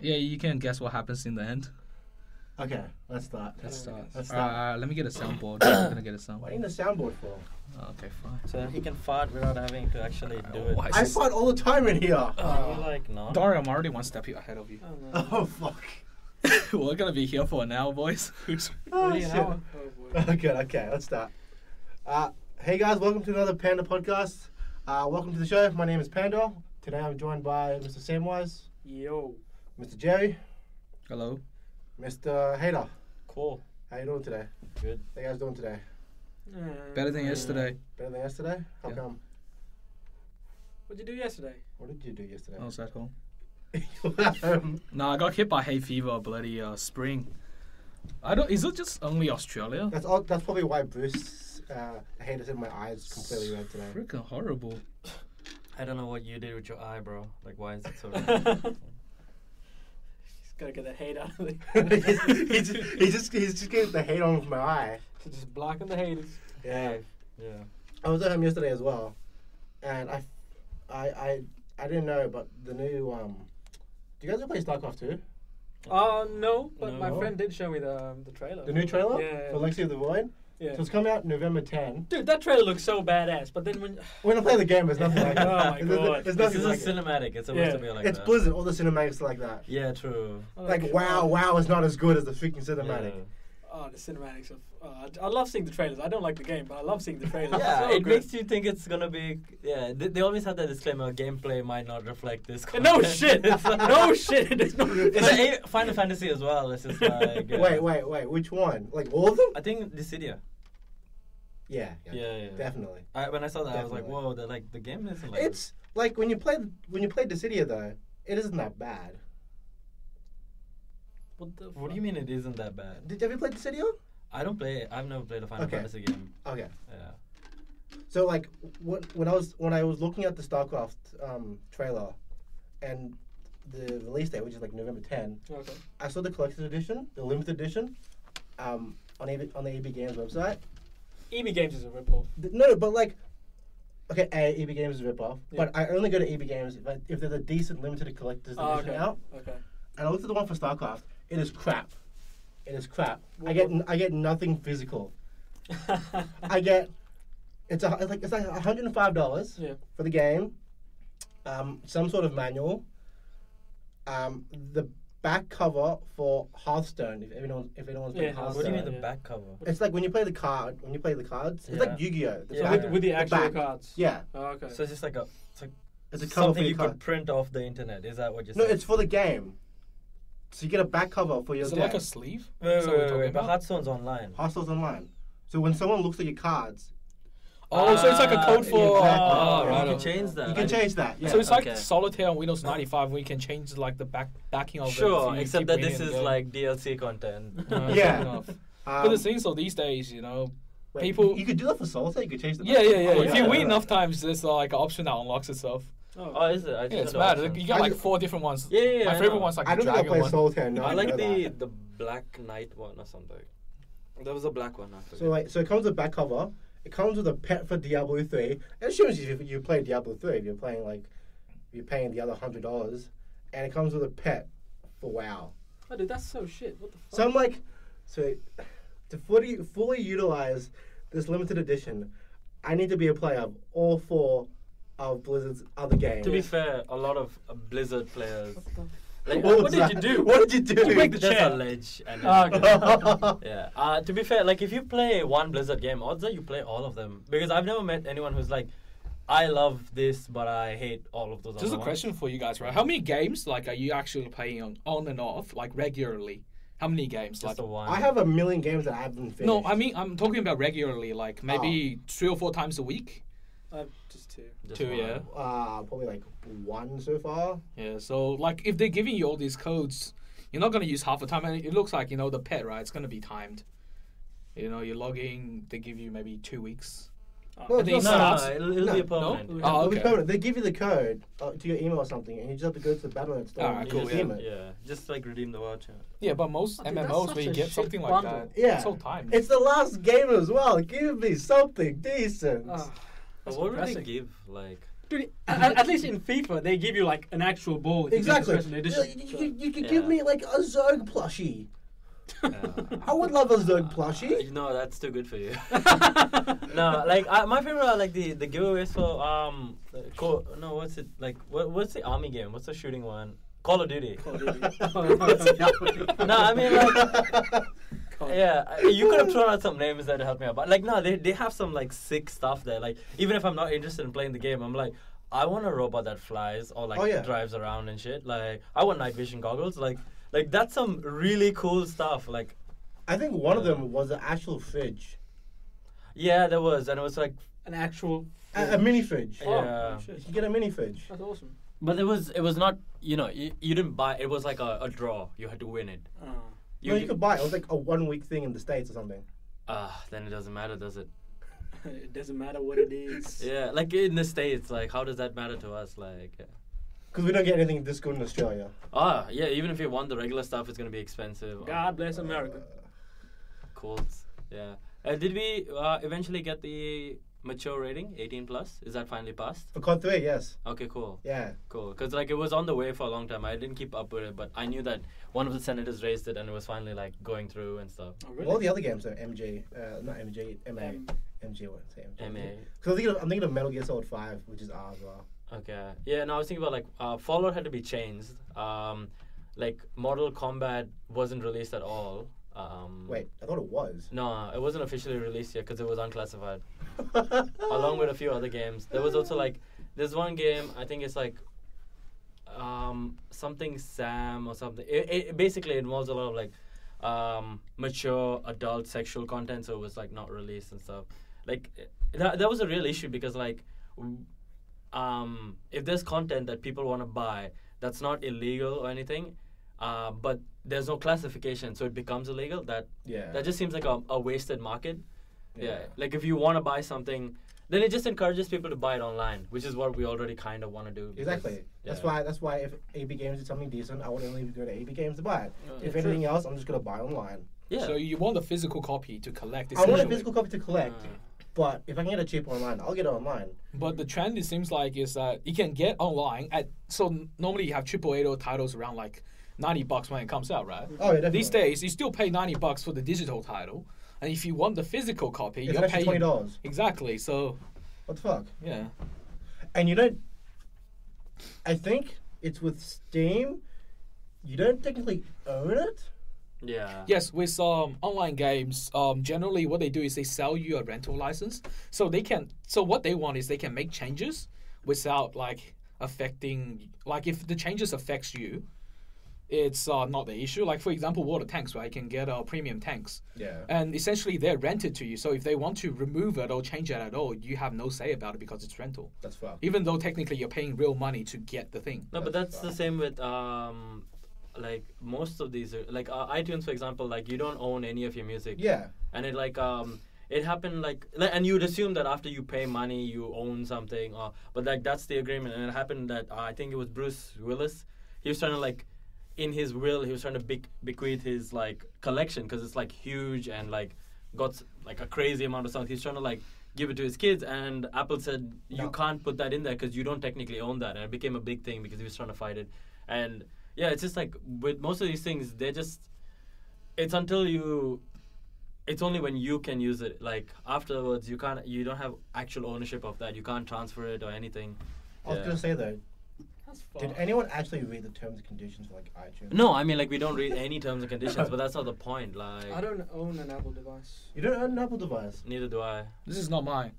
Yeah, you can guess what happens in the end. Okay, let's start. Let's start. Let's start. Let me get a soundboard. I'm gonna get a What do soundboard. you need a soundboard for? Okay, fine. So he can fart without having to actually do it. Why is I this- fart all the time in here. You like no? Don't worry, I'm already one step ahead of you. Oh, no. Oh fuck. We're gonna be here for an hour, boys. Oh, Really, shit. an hour? Oh, boy. Good. Okay, let's start. Hey guys, welcome to another Panda Podcast. Welcome to the show. My name is Panda. Today I'm joined by Mr. Samwise, Yo. Mr. Jerry, Hello. Mr. Hater. Cool. How you doing today? Good. How you guys doing today? Better than yesterday. Better than yesterday? How Yeah. come? What'd you do yesterday? What did you do yesterday? I was at home. Um, No, I got hit by hay fever, bloody spring. I don't. Is it just only Australia? that's probably why Bruce Hater said my eyes completely red today. Freaking horrible. I don't know what you did with your eye, bro. Like, why is it so red? Just gotta get the hate out of it. he's just getting the hate on my eye. So just blocking the haters. Yeah. Yeah. I was at home yesterday as well, and I didn't know, but the new do you guys ever play Starcraft 2? No, but my No. friend did show me the trailer. The new trailer Yeah. for Legacy of the Void. Yeah. So it's coming out November 10. Dude, that trailer looks so badass, but then when... When I play the game, there's nothing like that. Oh my God. There's This nothing is a like it. cinematic. It's supposed Yeah. to be like It's that. Blizzard. All the cinematics are like that. Yeah, true. Like wow is not as good as the freaking cinematic. Yeah. Oh, the cinematics of... I love seeing the trailers. I don't like the game, but I love seeing the trailers. Yeah, So it good. makes you think it's gonna be. Yeah, they always have that disclaimer: gameplay might not reflect this. No content. shit! No shit! It does not It's reflect. like Final Fantasy as well. It's just like. Wait, which one? Like all of them? I think Dissidia. Yeah, Yeah. definitely. When I saw that, I was like, Definitely. whoa, like the game isn't like. It's like when you play Dissidia though, it isn't that bad. What do you mean it isn't that bad? Have you played Dissidia? I don't play. I've never played a Final Okay. Fantasy game. Okay. Yeah. So like when I was looking at the Starcraft trailer, and the release date, which is like November 10, Okay. I saw the collector's edition, the limited edition, on the EB Games website. EB Games is a ripoff. No, but like, okay, EB Games is a ripoff, Yeah. but I only go to EB Games if there's a decent limited collector's edition okay. out. Okay. And I looked at the one for Starcraft. It is crap. It is crap. What- I get nothing physical. I get it's like $105 Yeah. for the game. Some sort of manual. The back cover for Hearthstone. If anyone's Yeah, played What do you Hearthstone, mean the Yeah. back cover? it's like when you play the cards. It's Yeah. like Yu-Gi-Oh. It's Yeah. like With the actual back. cards. Yeah, Oh, okay. So it's just like it's like it's a cover something for you your could card. print off the internet. Is that what you're No, saying? it's for the game. So you get a back cover for your Is it deck. like a sleeve? Wait, Is that what we're talking But about? Hearthstone's online. Hearthstone's online. So when someone looks at your cards, Oh, so it's like a code for. exactly. Oh, Yeah. you can change that. you can change that. Yeah. So it's like Okay. Solitaire on Windows 95, where you can change like the backing of it. Sure, if you except keep that winning this in the is game. like DLC content. No, Yeah. fair enough. Um, But the thing, so these days, wait, people- You could do that for Solitaire. You could change the. Yeah. Oh, If you yeah. win enough times, there's like an option that unlocks itself. Oh, is it? I Yeah, just it's know mad. the option. You got I like just- 4 different ones. Yeah, My I favorite know. one's like I the don't think I dragon play one. Solitaire. No, I like know the that. the Black Knight one or something. There was a black one. I forget. So it comes with a back cover. It comes with a pet for Diablo 3. It assumes you play Diablo 3 if you're playing you're paying the other $100, and it comes with a pet for WoW. Oh, dude, that's so shit. What the fuck? So I'm like, to fully utilize this limited edition, I need to be a player of all 4 of Blizzard's other games. To be fair, a lot of Blizzard players. What the Like, What did you do? What did you do? You break the There's chair. a ledge. And Oh, okay. yeah. To be fair, like if you play one Blizzard game, odds are you play all of them. Because I've never met anyone who's like, I love this, but I hate all of those. Just a other question for you guys, right? How many games like are you actually playing on and off, like regularly? How many games? Just Like the one. I have a million games that I haven't finished. no, I mean I'm talking about regularly, like maybe 3 or 4 times a week. Just 2. Just 2, one. yeah. Probably like 1 so far. Yeah, so like if they're giving you all these codes, you're not gonna use half the time. And it looks like the pet, right? It's gonna be timed. You're logging. They give you maybe 2 weeks. No, I think it's it No, not. starts- it'll No. be a No? permanent. Oh, It'll be okay. permanent. They give you the code to your email or something, and you just have to go to the Battle.net store Alright, and cool, redeem it. Yeah, just like redeem the voucher. Yeah, but most I think that's MMOs such where you a get shit something like bundle. that, Yeah. it's all timed. It's the last game as well. Give me something decent. Ah, But that's what would they depressing. give? Like, Dude, at least in FIFA, they give you like an actual ball. with Exactly. the special edition. You could give me like a Zerg plushie. I would love a Zerg plushie. No, that's too good for you. No, like my favorite are like the giveaways for no, what's it like? What's the army game? What's the shooting one? Call of Duty. Call of Duty. No, I mean like. Yeah, you could have thrown out some names that help me out, but like no, they have some like sick stuff there. Like even if I'm not interested in playing the game, I'm like, I want a robot that flies or like drives around and shit. Like I want night vision goggles. Like that's some really cool stuff. Like I think one of them was an actual fridge. Yeah, there was, and it was like an actual a mini fridge. Yeah, oh, shit. You can get a mini fridge. That's awesome. but it was not, you know, you didn't buy. It was like a draw. You had to win it. Oh. You could buy it. It was like a 1 week thing in the States or something. Then it doesn't matter, does it? It doesn't matter what it is. Yeah, like in the States, like how does that matter to us? Like, Because we don't get anything this good in Australia. yeah, even if you want the regular stuff, it's gonna be expensive. God bless America. Colts. Yeah. Did we eventually get the mature rating, 18 plus? Is that finally passed? For COD 3, yes. Okay, cool. Yeah. Cool. Because like it was on the way for a long time. I didn't keep up with it, but I knew that one of the senators raised it, and it was finally like going through and stuff. Oh, really? All the other games are MG, not MG, MA. MG, what say MG? MA. Because I'm thinking of Metal Gear Solid 5, which is R as well. Okay. Yeah. No, I was thinking about like Fallout had to be changed. Like Mortal Kombat wasn't released at all. Wait, I thought it was. No, it wasn't officially released yet because it was unclassified. Along with a few other games. There was also like, there's one game, I think it's like something Sam or something. It basically involves a lot of like mature adult sexual content, so it was like not released and stuff. Like that was a real issue because like if there's content that people want to buy that's not illegal or anything, but there's no classification, so it becomes illegal. That just seems like a wasted market. Yeah. Like if you want to buy something, then it just encourages people to buy it online, which is what we already kind of want to do. Exactly. That's why if AB Games did something decent, I would only go to AB Games to buy it. If true. anything else, I'm just gonna buy online. Yeah. So you want a physical copy to collect? I want a physical copy to collect, but if I can get it cheap online, I'll get it online. But the trend, it seems like, is that you can get online at. So normally you have AAA titles around like $90 when it comes out, right? Oh yeah, definitely. These days you still pay $90 for the digital title, and if you want the physical copy, it's you're an extra paying $20. Exactly. So What the fuck? yeah. And you don't. I think it's with Steam. You don't technically own it. Yeah. Yes, with online games, generally what they do is they sell you a rental license, so they can. So what they want is they can make changes without like affecting. Like if the changes affects you, it's not the issue. Like for example, water tanks, right? You can get premium tanks, Yeah. and essentially they're rented to you. So if they want to remove it or change it at all, you have no say about it because it's rental. That's fucked. Even though technically you're paying real money to get the thing. No, but that's the same with like most of these like iTunes, for example. Like you don't own any of your music. Yeah. And it like it happened like and you'd assume that after you pay money you own something, but like that's the agreement. And it happened that I think it was Bruce Willis. He was trying to like, in his will, he was trying to bequeath his like collection because it's like huge and like got like a crazy amount of songs. He's trying to like give it to his kids, and Apple said you can't put that in there because you don't technically own that. And it became a big thing because he was trying to fight it. And yeah, it's just like with most of these things, they're just, it's only when you can use it. Like afterwards, you don't have actual ownership of that. You can't transfer it or anything. I was gonna say though, That's fun. did anyone actually read the terms and conditions for like iTunes? No, I mean like we don't read any terms and conditions, but that's not the point. Like I don't own an Apple device. You don't own an Apple device. neither do I. This is not mine.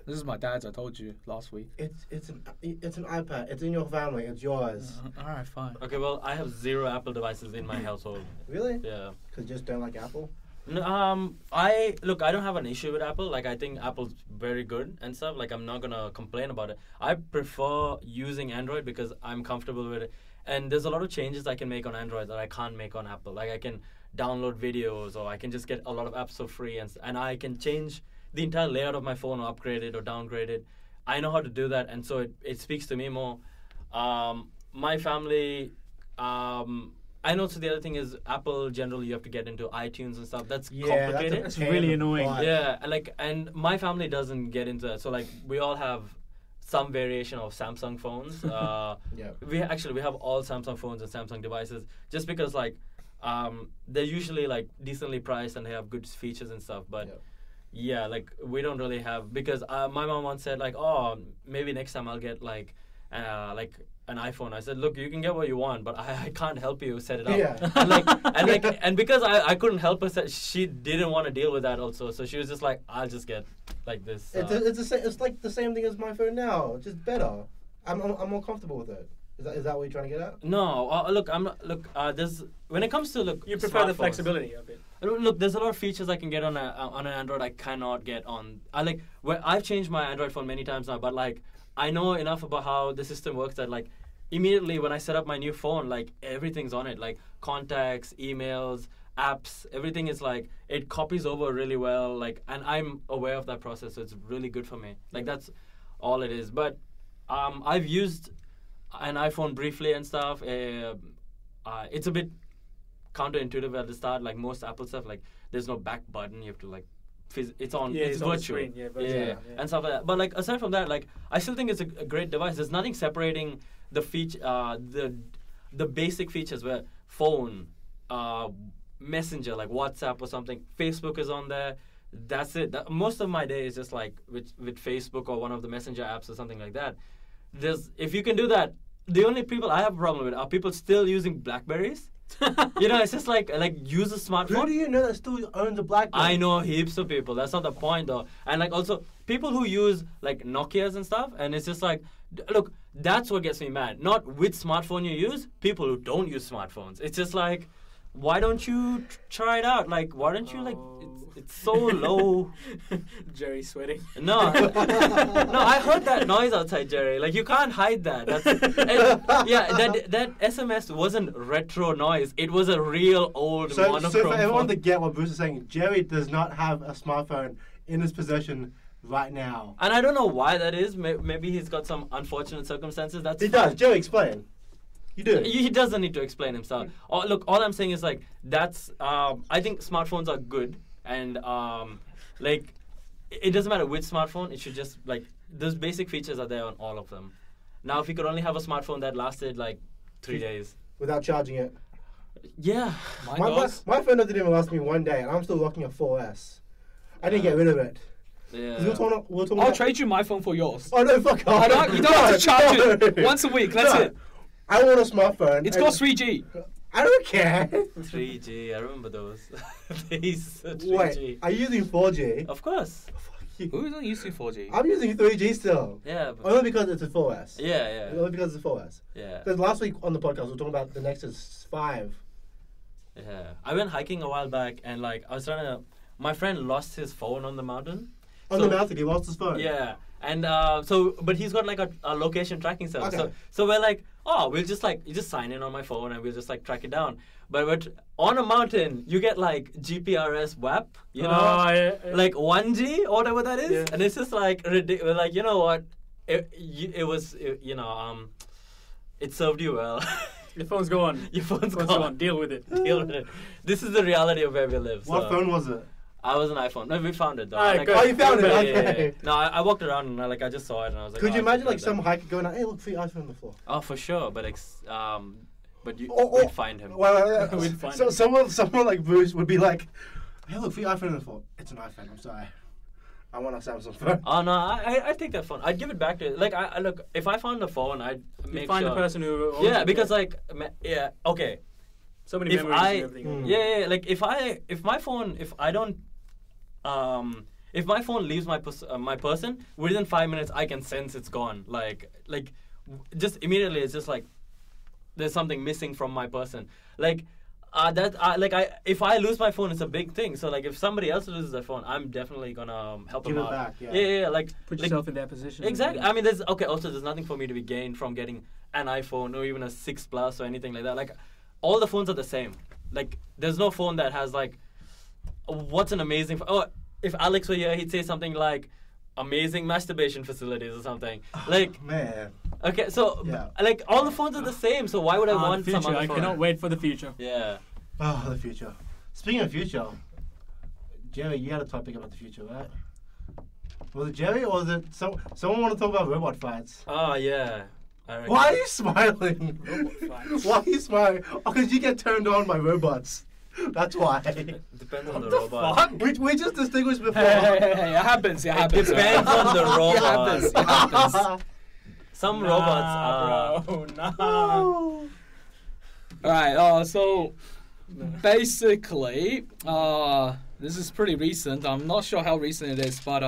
This is my dad's. I told you last week. It's an iPad. It's in your family. It's yours. All right, fine. Okay, well I have 0 Apple devices in my household. Really? Yeah. Because you just don't like Apple. No, I don't have an issue with Apple. Like I think Apple's very good and stuff. Like I'm not gonna complain about it. I prefer using Android because I'm comfortable with it. And there's a lot of changes I can make on Android that I can't make on Apple. Like I can download videos, or I can just get a lot of apps for free, and I can change the entire layout of my phone, or upgrade it or downgrade it. I know how to do that, and so it speaks to me more. My family. I know. So the other thing is, Apple generally you have to get into iTunes and stuff. That's complicated. That's really annoying. Yeah, and my family doesn't get into that. So like we all have some variation of Samsung phones. Yeah. We have all Samsung phones and Samsung devices just because like they're usually like decently priced and they have good features and stuff. But yeah, like we don't really have, because my mom once said like, oh, maybe next time I'll get like an iPhone. I said, look, you can get what you want, but I can't help you set it up. Yeah. And because I couldn't help her, she didn't want to deal with that also. So she was just like, I'll just get like this. It's like the same thing as my phone now, just better. I'm more comfortable with it. Is that what you're trying to get at? No, look, I'm not. Look, there's when it comes to you prefer the smartphones, flexibility of it. Look, there's a lot of features I can get on an Android I cannot get on. I've changed my Android phone many times now, but like I know enough about how the system works that like immediately when I set up my new phone, like everything's on it, like contacts, emails, apps, everything is like it copies over really well. Like, and I'm aware of that process, so it's really good for me. Like that's all it is. But I've used an iPhone briefly and stuff. It's a bit counterintuitive at the start, like most Apple stuff. Like there's no back button. You have to like it's on. Yeah, it's on the virtual. screen. Yeah, Yeah, and stuff like that. But like aside from that, like I still think it's a great device. There's nothing separating the feature, the basic features where phone, Messenger, like WhatsApp or something. Facebook is on there. That's it. Most of my day is just like with Facebook or one of the Messenger apps or something like that. If you can do that, the only people I have a problem with are people still using Blackberries. It's just like use a smartphone. Who do you know that still owns a BlackBerry? I know heaps of people. That's not the point though. And like also people who use like Nokias and stuff, and it's just like, look, that's what gets me mad. Not which smartphone you use, people who don't use smartphones. It's just like, why don't you try it out? Like, why don't you like? It's so low. Jerry sweating. No, I heard that noise outside, Jerry. Like you can't hide that. That SMS wasn't retro noise. It was a real old monochrome. So for everyone phone. to get what Bruce is saying, Jerry does not have a smartphone in his possession right now. And I don't know why that is. Maybe he's got some unfortunate circumstances. That's He fine. does. Jerry, explain. You do. He doesn't need to explain himself. Look, all I'm saying is like that's. I think smartphones are good, and like it doesn't matter which smartphone. It should just like those basic features are there on all of them. Now, if you could only have a smartphone that lasted like 3 days Without charging it. Yeah. My phone didn't even last me 1 day, and I'm still rocking a 4S. I didn't get rid of it. Yeah. We were talking I'll about- trade you my phone for yours. Oh no, fuck off. You don't have to charge No. it once a week. That's No. it. I want a smartphone. It's and- got 3G. I don't care. 3G. I remember those. These 3G. Wait, are you using 4G? Of course. Who isn't using 4G? I'm using 3G still. Yeah. Only because it's a 4S. Yeah. Only because it's a 4S. Yeah. Because last week on the podcast we were talking about the Nexus 5. Yeah. I went hiking a while back and like I was trying to. My friend lost his phone on the mountain. On the mountain, he lost his phone. Yeah. And but he's got like a location tracking service. Okay. So we're like, oh, we'll just like you just sign in on my phone and we'll just like track it down. But on a mountain, you get like GPRS WAP, you know, like 1G or whatever that is, Yeah. and it's just like ridiculous. Like you know what, it served you well. Your phone's gone. Your phone's gone. Deal with it. Deal with it. This is the reality of where we live. What so. phone was it? I was an iPhone. No, we found it though. Alright, good. Oh, you found it, Yeah, okay. yeah. No, I walked around and I just saw it and I was like. Could you oh, imagine I like should some do hiker going out, hey look, free iPhone on the floor? that. Oh, for sure, but you Or- we'd find him. Well, We'd find so him. someone like Bruce would be like, hey look, free iPhone on the floor. It's an iPhone, I'm sorry. I want a Samsung phone. Oh no, I take that phone. I'd give it back to it. Like I look, if I found the phone, I'd make You find sure. the person who owns Yeah, it, because like okay. so many if memories I- and everything. Yeah, like if my phone leaves my person within 5 minutes, I can sense it's gone. Like just immediately, it's just like there's something missing from my person. Like if I lose my phone, it's a big thing. So like if somebody else loses their phone, I'm definitely gonna help Give them it out. back, yeah. Yeah, like Put like, yourself in their position. exactly. I mean, there's nothing for me to be gained from getting an iPhone or even a 6 Plus or anything like that. Like all the phones are the same. Like there's no phone that has like what's an amazing. If Alex were here, he'd say something like amazing masturbation facilities or something. Like Man. okay, so Yeah. like all the phones are the same. So why would I want the some future. other I phone? cannot wait for the future. Yeah. Oh, the future. Speaking of future, Jerry, you had a topic about the future, right? Was it Jerry or was it someone want to talk about robot fights? Oh yeah. I reckon. Why are you smiling? Robot fights. Why are you smiling? Oh, because you get turned on by robots. That's why. Depends on What the the robot. fuck? We just distinguished before. Hey, it happens. It happens. Depends on the It robot. happens. It happens. Some robots are. Bro, nah. Oh. All right. So basically, this is pretty recent. I'm not sure how recent it is, but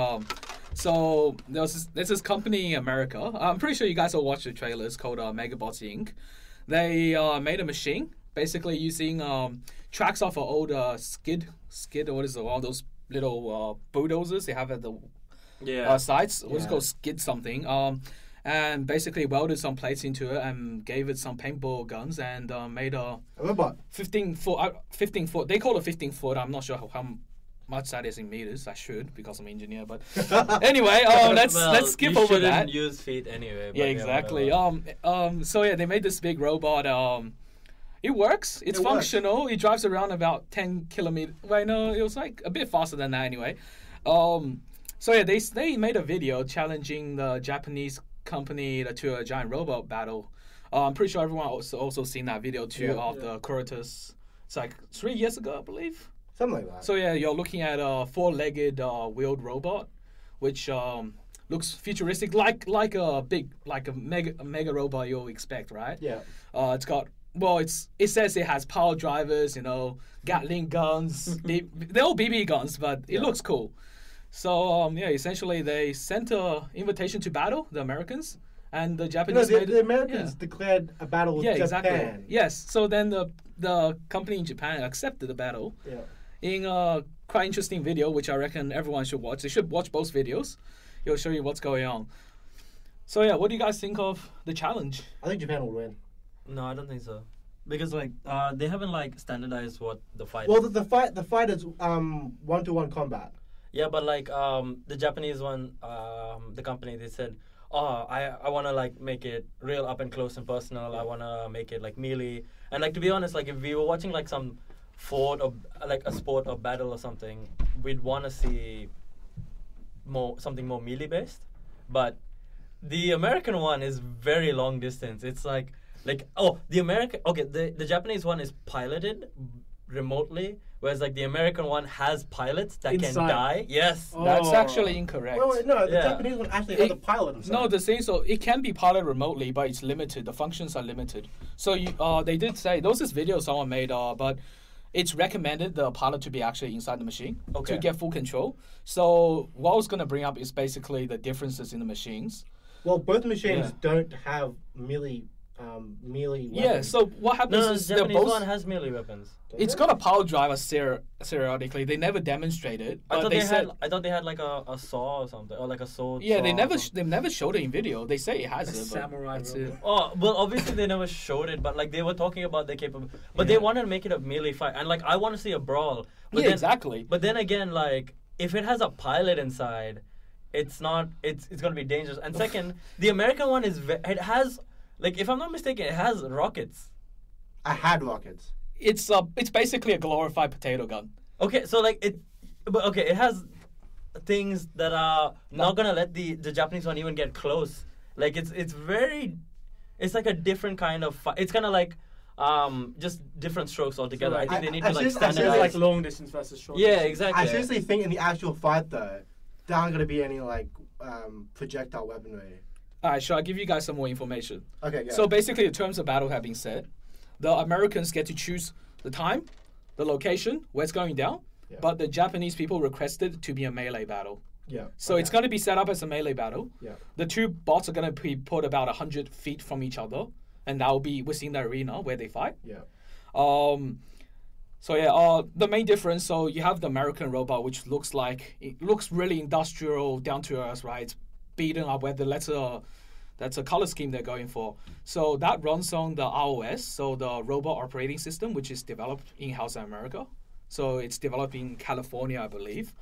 so there's this company in America. I'm pretty sure you guys will watch the trailers called Megabots Inc. They made a machine basically using tracks off an old skid or what is it? All those little bulldozers they have at the sites. What's it called? Skid something. And basically welded some plates into it and gave it some paintball guns and made a robot. 15 foot. They call it 15 foot. I'm not sure how much that is in meters. I should because I'm an engineer. But anyway, let's skip you over that. Shouldn't use feet anyway. Yeah, exactly. So yeah, they made this big robot. It works. It's functional. It drives around about 10 kilometers. Wait, no, it was like a bit faster than that anyway. So yeah, they made a video challenging the Japanese company to a giant robot battle. I'm pretty sure everyone also seen that video too of the Kuritas. It's like 3 years ago, I believe. Something like that. So yeah, you're looking at a four-legged wheeled robot, which looks futuristic, like a mega robot you'll expect, right? Yeah. It's got it says it has power drivers, Gatling guns. They're all BB guns, but it looks cool. So essentially they sent an invitation to battle the Americans, and the Japanese. The Americans declared a battle with Japan. Exactly. Yes. So then the company in Japan accepted the battle. Yeah. In a quite interesting video, which I reckon everyone should watch. They should watch both videos. It'll show you what's going on. So yeah, what do you guys think of the challenge? I think Japan will win. No, I don't think so. Because they haven't standardized what the fight. Well, the fight is 1-to-1 combat. Yeah, but the Japanese one, the company, they said, I want to make it real up and close and personal. I want to make it melee. And to be honest, if we were watching some sport or a sport or battle or something, we'd want to see something more melee based. But the American one is very long distance. It's the Japanese one is piloted remotely, whereas the American one has pilots that Inside. can die. Yes. Oh. That's actually incorrect. Wait, no, the Japanese one actually has a pilot inside. No, the thing so it can be piloted remotely, but it's limited. The functions are limited. So they did say those is videos someone made, but it's recommended the pilot to be actually inside the machine to get full control. So what I was going to bring up is basically the differences in the machines. Well, both machines don't have melee weapons. Yeah, so what happens No, is the they're Japanese both... one has melee weapons. It's got a power driver periodically. They never demonstrated. I But thought they they said, had. I thought they had a saw or something, or a sword. yeah, saw they or never something. they've never showed it in video. They say it has A it, but samurai that's robot. it. Oh, well, obviously they never showed it, but they were talking about the capability. But they wanted to make it a melee fight, and I want to see a brawl. But Yeah, then, exactly. But then again, if it has a pilot inside, it's not. It's gonna be dangerous. And second, the American one it has if I'm not mistaken, it has rockets. I had rockets. It's basically a glorified potato gun. Okay, so it has things that are not gonna let the Japanese one even get close. It's a different kind of fight. It's kind of just different strokes altogether. So, I think they need I to seriously- I standardize. seriously, It's long distance versus short Yeah, distance. exactly. I seriously think in the actual fight though, there aren't going to be any projectile weaponry. All right, shall I give you guys some more information? Okay, yeah. So basically, the terms of battle have been set. The Americans get to choose the time, the location, where it's going down, but the Japanese people requested to be a melee battle. yeah. So it's going to be set up as a melee battle. Yeah. The two bots are going to be put about 100 feet from each other, and that will be within the arena where they fight. Yeah. The main difference, so you have the American robot, which looks really industrial, down to earth, right? It's beaten up weather. That's a color scheme they're going for. So that runs on the ROS, so the robot operating system, which is developed in-house in America. So it's developed in California, I believe,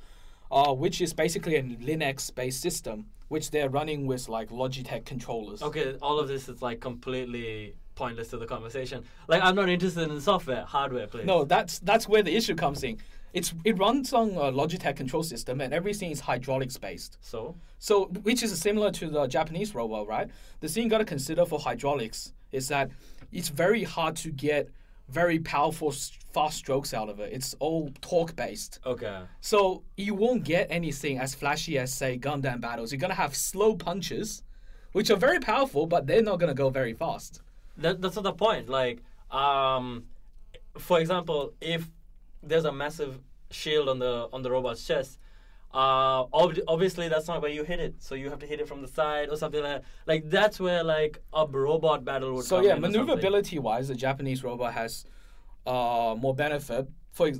which is basically a Linux-based system, which they're running with Logitech controllers. Okay, all of this is completely pointless to the conversation. I'm not interested in software, hardware, please. No, that's where the issue comes in. it runs on a Logitech control system, and everything is hydraulics based. So So, which is similar to the Japanese robot, right? The thing you got to consider for hydraulics is that it's very hard to get very powerful, fast strokes out of it. It's all torque based. okay. So you won't get anything as flashy as, say, Gundam battles. You're going to have slow punches, which are very powerful, but they're not going to go very fast. That's not the point. Like, for example, if there's a massive shield on the robot's chest, obviously that's not where you hit it. So you have to hit it from the side or something like that. Like, that's where, like, a robot battle would So come yeah, in or something. maneuverability-wise, the Japanese robot has more benefit.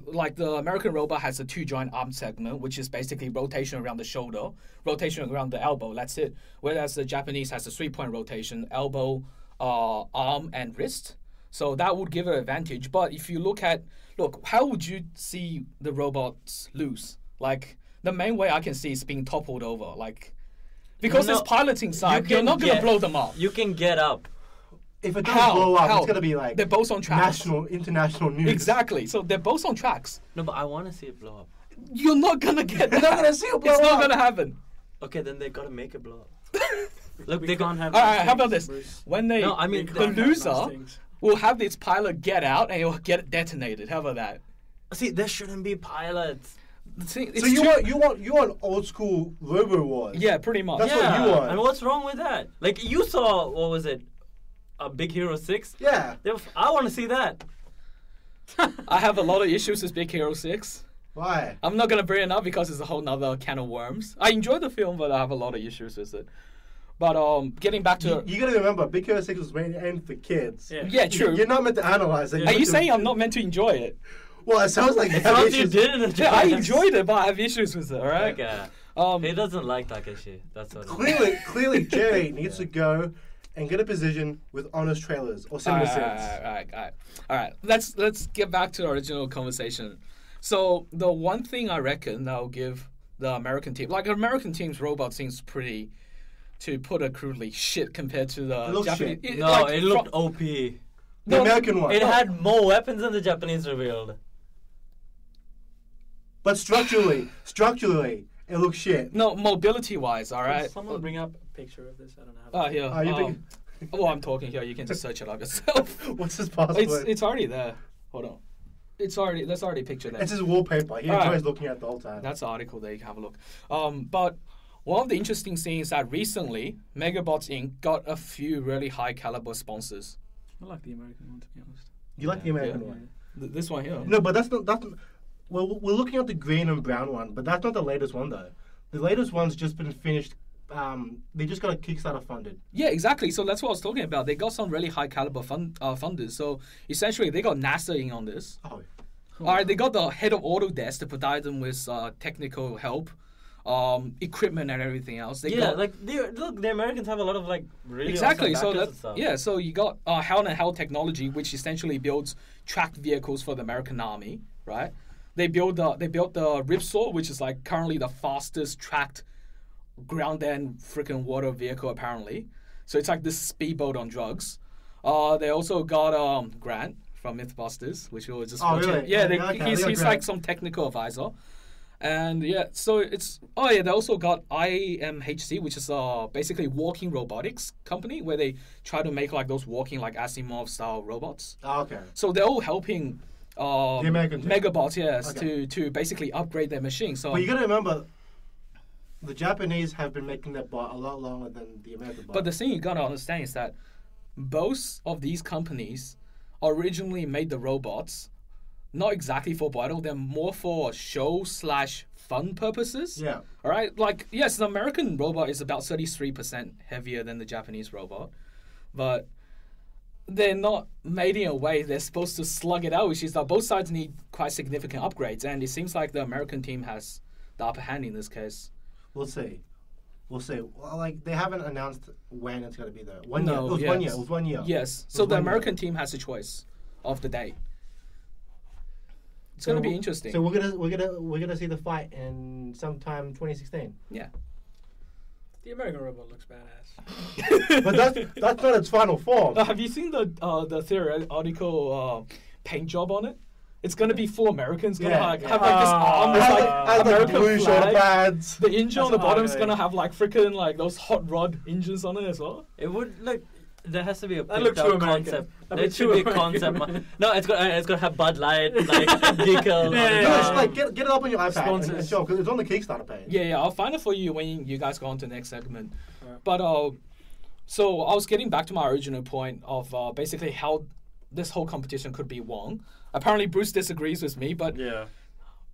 Like the American robot has a 2-joint arm segment, which is basically rotation around the shoulder, rotation around the elbow. That's it. Whereas the Japanese has a 3-point rotation, elbow, arm, and wrist. So that would give it an advantage. But if you look, how would you see the robots lose? Like, the main way I can see is being toppled over. Like, because No, there's piloting side, you're can not going to get- blow them up. You can get up. If it does How? blow up, How? it's gonna be like They're both on tracks. international news. Exactly. So they're both on tracks. No, but I want to see it blow up. You're not gonna get. You're not gonna see it blow It's not up. gonna happen. Okay, then they gotta make it blow up. Look, We they can't have All nice right. How things, about this? Bruce. When they, No, I mean, We the can't have loser nice things. will have its pilot get out and it will get detonated. How about that? See, there shouldn't be pilots. The thing- So it's you want old school Robo Wars? Yeah, pretty much. That's what yeah, you want. and what's wrong with that? Like, you saw, what was it? A Big Hero 6? Yeah. I want to see that. I have a lot of issues with Big Hero 6. Why? I'm not gonna bring it up because it's a whole nother can of worms. I enjoyed the film, but I have a lot of issues with it. But getting back to You gotta remember, Big Hero 6 was aimed for kids. Yeah. yeah, true. You're not meant to analyze it. Are you saying I'm not meant to enjoy it? Well, it sounds like It sounds you did in the Yeah, I trailer. enjoyed it, but I have issues with it. All right. Okay. He doesn't like Takeshi. That's what. Clearly, Jerry needs to go and get a position with honest trailers or cinema sets. All right. Let's get back to the original conversation. So the one thing I reckon that will give the American team, like the American team's robot seems pretty, to put it crudely, shit compared to the It looks Japanese. shit. No, like, it looked from- OP. The No, American one. It had more weapons than the Japanese revealed. But structurally, it looks shit. No, mobility wise, all Can right. someone bring up a picture of this? I don't know. Oh, here. Are you big- Oh, I'm talking here. You can just search it up yourself. What's his password? It's already there. Hold on. There's already a picture there. It's his wallpaper. He Alright. enjoys looking at the whole time. That's the article there. You can have a look. But one of the interesting things is that recently, Megabots Inc. got a few really high caliber sponsors. I like the American one, to be honest. You like the American Yeah. one? This one here. No, but that's not. Well, we're looking at the green and brown one, but that's not the latest one though. The latest one's just been finished. They just got a Kickstarter funded. Yeah, exactly. So that's what I was talking about. They got some really high caliber funders. So essentially, they got NASA in on this. Oh, All right, they got the head of Autodesk to provide them with technical help, equipment, and everything else. They got, The Americans have a lot of like really exactly. awesome So backers that, and stuff. yeah, so you got Hell and Hell Technology, which essentially builds tracked vehicles for the American Army, right? They built the Ripsaw, which is like currently the fastest tracked ground and freaking water vehicle apparently. So it's like this speedboat on drugs. They also got Grant from MythBusters, which we were just watching. really? Yeah, Okay, they he's got like Grant. some technical advisor. And yeah, so it's they also got IMHC, which is basically walking robotics company where they try to make like those walking like Asimov style robots. okay. So they're all helping American team. Megabots, yes, Okay. to basically upgrade their machine. So But you gotta remember, the Japanese have been making that bot a lot longer than the American bot. but the thing you gotta understand is that both of these companies originally made the robots not exactly for battle, they're more for show/fun purposes. yeah, All right, like yes, the American robot is about 33% heavier than the Japanese robot, but they're not made in a way they're supposed to slug it out, which is that both sides need quite significant upgrades, and it seems like the American team has the upper hand in this case. we'll see. We'll see. Well, like they haven't announced when it's gonna be though. It was yes. 1 year. It was 1 year. Yes, so was the 1 year. American team has a choice of the date. It's going to be interesting. So we're gonna see the fight in sometime 2016. Yeah. The American robot looks badass. But that's not its final form. Have you seen the theoretical paint job on it? It's gonna be full American. It's gonna Yeah. have like this arm with like Has like American blue shoulder flag. pads. The engine on the That's bottom is ugly. gonna have like freaking like those hot rod engines on it as well. It would look. There has to be a That looks picked too out American. concept. That There looks should too be a American. concept. No, it's gonna have Bud Light like decal. Yeah, No, yeah. just like get it up on your iPad Sponsors. and show because it's on the Kickstarter page. Yeah, I'll find it for you when you guys go on to the next segment. Alright. But so I was getting back to my original point of basically how this whole competition could be won. Apparently, Bruce disagrees with me, but Yeah.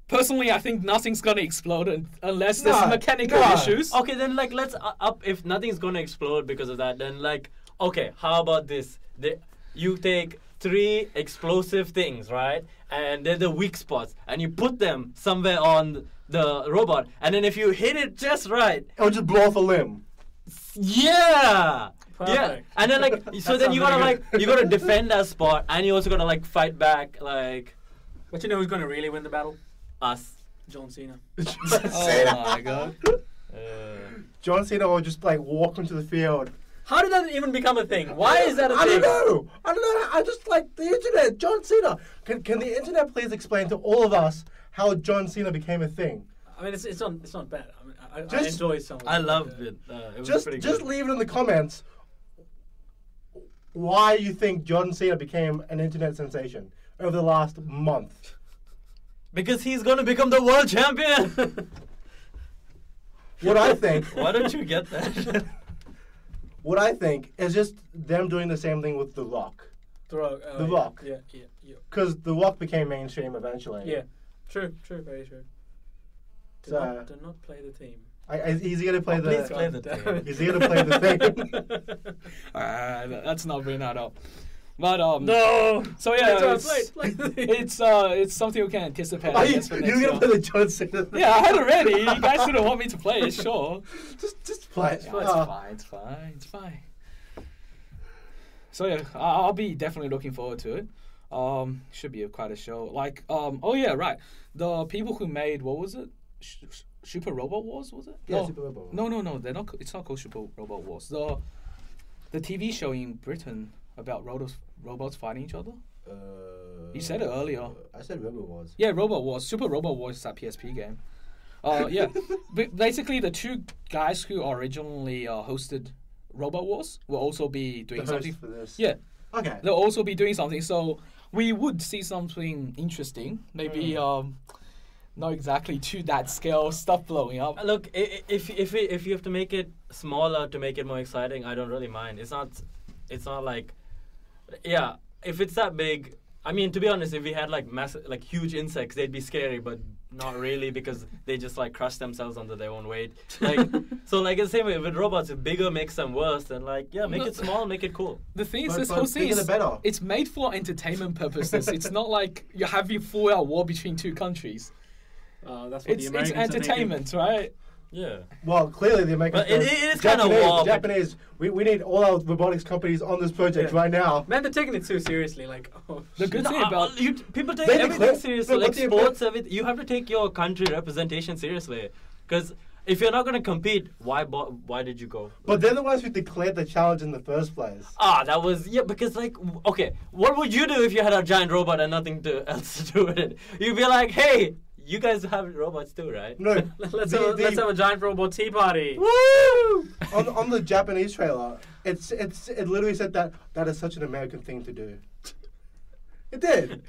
personally, I think nothing's gonna explode unless there's No, mechanical no. issues. Okay, then like let's up. If nothing's gonna explode because of that, then like okay, how about this? You take 3 explosive things, right? And they're the weak spots, and you put them somewhere on the robot, and then if you hit it just right, Or just blow off a limb. yeah. Yeah, Perfect. and then like so That then you sounds gotta very like good. you gotta defend that spot, and you also gotta like fight back like But you know who's going to really win the battle? us. John Cena. Oh my god. John Cena will just like walk into the field. How did that even become a thing? Why is that a I thing? don't know. I just like the internet. John Cena. Can the internet please explain to all of us how John Cena became a thing? I mean, it's not bad. I mean, I Just- enjoy some. of I it. loved it. It was Just pretty just good. leave it in the comments why you think John Cena became an internet sensation over the last month. Because he's gonna become the world champion. What I think, Why don't you get that? what I think is just them doing the same thing with The Rock. The Rock. The Rock. Yeah. Because The Rock became mainstream eventually. Yeah. True. Very true. Do So- not play the team. Is he gonna play the? Please play the God thing. damn Is he gonna play the thing? Let's not bring that up. But No. So yeah, Play the thing. it's something we can anticipate. I Are you, guess, for you're next gonna year. play the John Cena thing? Yeah, I had it ready. You guys didn't want me to play it, sure. Just play it. Yeah, it's fine. So yeah, I'll be definitely looking forward to it. Should be quite a show. Like, oh yeah, right. The people who made, what was it? Super Robot Wars, was it? Yeah, no. Super Robot Wars. No, they're not. It's not called Super Robot Wars. The TV show in Britain about robots fighting each other. You said it earlier. I said Robot Wars. Yeah, Robot Wars. Super Robot Wars is that PSP game. Yeah, but basically the 2 guys who originally hosted Robot Wars will also be doing The host something. for this. Yeah, Okay. they'll also be doing something. So we would see something interesting. Maybe not exactly to that scale stuff blowing up. Look, if you have to make it smaller to make it more exciting, I don't really mind. It's not like, yeah. If it's that big, I mean, to be honest, if we had like massive, like huge insects, they'd be scary, but not really because they just like crush themselves under their own weight. Like, so like the same way with robots, if bigger makes them worse, then like yeah, make it small, make it cool. The thing is, But- this but whole thing bigger the is better. it's made for entertainment purposes. It's not like you're having full-out war between 2 countries. That's what It's the Americans are thinking. entertainment, right? Yeah. Well, clearly the Americans. But it is kinda war, but- Japanese. We need all our robotics companies on this project Yeah. right now. Man, they're taking it too seriously. Like, oh, The good No, thing about people take They everything declare- seriously, no, like but they- sports. Everything you have to take your country representation seriously, because if you're not gonna compete, why did you go? But they're the ones who declared the challenge in the first place. That was because like okay, what would you do if you had a giant robot and nothing else to do with it? You'd be like, hey, you guys have robots too, right? No, let's the- have a giant robot tea party. Woo! on the Japanese trailer, it literally said that is such an American thing to do. It did.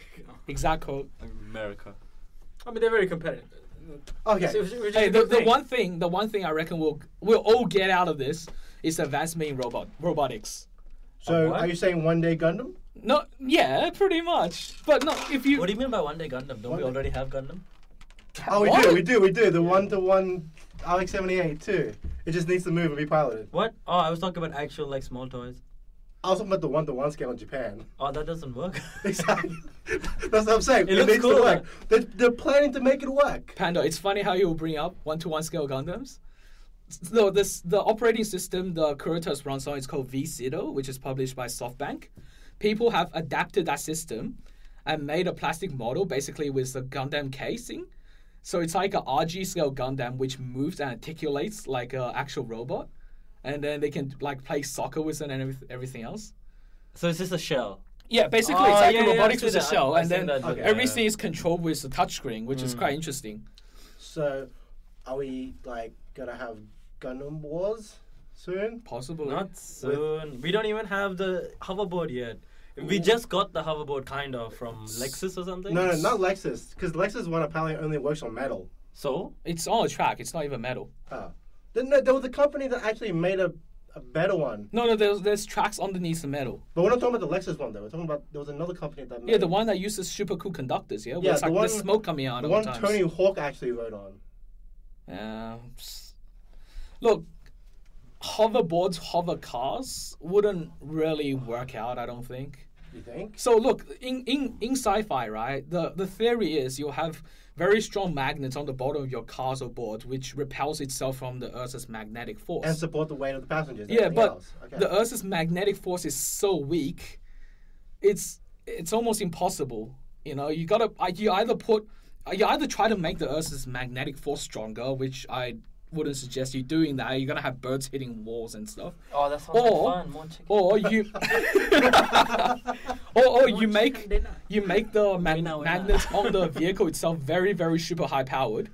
exact quote. America. I mean, they're very competitive. Okay. So, which is Hey, a good the thing. one thing I reckon we'll all get out of this is advancement in robotics. So what? are you saying One Day Gundam? No, yeah, pretty much. But no, if you What do you mean by one day Gundam? Don't we One day- already have Gundam? Oh, we What? do. The 1-to-1 RX-78 too. It just needs to move and be piloted. What? Oh, I was talking about actual like small toys. I was talking about the 1-to-1 scale in Japan. Oh, that doesn't work. Exactly. That's what I'm saying. It looks needs cool, to work. They're planning to make it work. Panda, it's funny how you bring up 1-to-1 scale Gundams. So the operating system the Kurotas runs on is called V-Zero, which is published by SoftBank. People have adapted that system and made a plastic model basically with a Gundam casing. So it's like a RG scale Gundam which moves and articulates like an actual robot. And then they can like play soccer with it and everything else. So it's just a shell. Yeah, basically Oh, it's like yeah, a yeah, robotics I've with a seen that. shell, I've and seen then that, yeah. everything is controlled with a touchscreen, which is quite interesting. So, are we like gonna have Gundam Wars soon? Possibly. Not soon. We don't even have the hoverboard yet. We just got the hoverboard kind of from Lexus or something. No, not Lexus, because Lexus one apparently only works on metal. So? It's on a track. It's not even metal. Oh. There was a company that actually made a better one. No, there's tracks underneath the metal. But we're not talking about the Lexus one, though. We're talking about there was another company that made Yeah, the one that uses super cool conductors. Yeah, where Yeah, it's the like one- the smoke coming out the all one the time. Tony Hawk actually wrote on. Look, hoverboards, hover cars wouldn't really work out. I don't think. You think? So look, in sci-fi, right? The theory is you'll have very strong magnets on the bottom of your cars or boards, which repels itself from the Earth's magnetic force. And support the weight of the passengers. and Yeah, everything but else. Okay. the Earth's magnetic force is so weak, it's almost impossible. You know, you either try to make the Earth's magnetic force stronger, which I wouldn't suggest you doing that. You're gonna have birds hitting walls and stuff. Oh, that sounds Or- like fun. More chicken. Or you, or you make the Winner, winner. magnets on the vehicle itself very, very super high powered.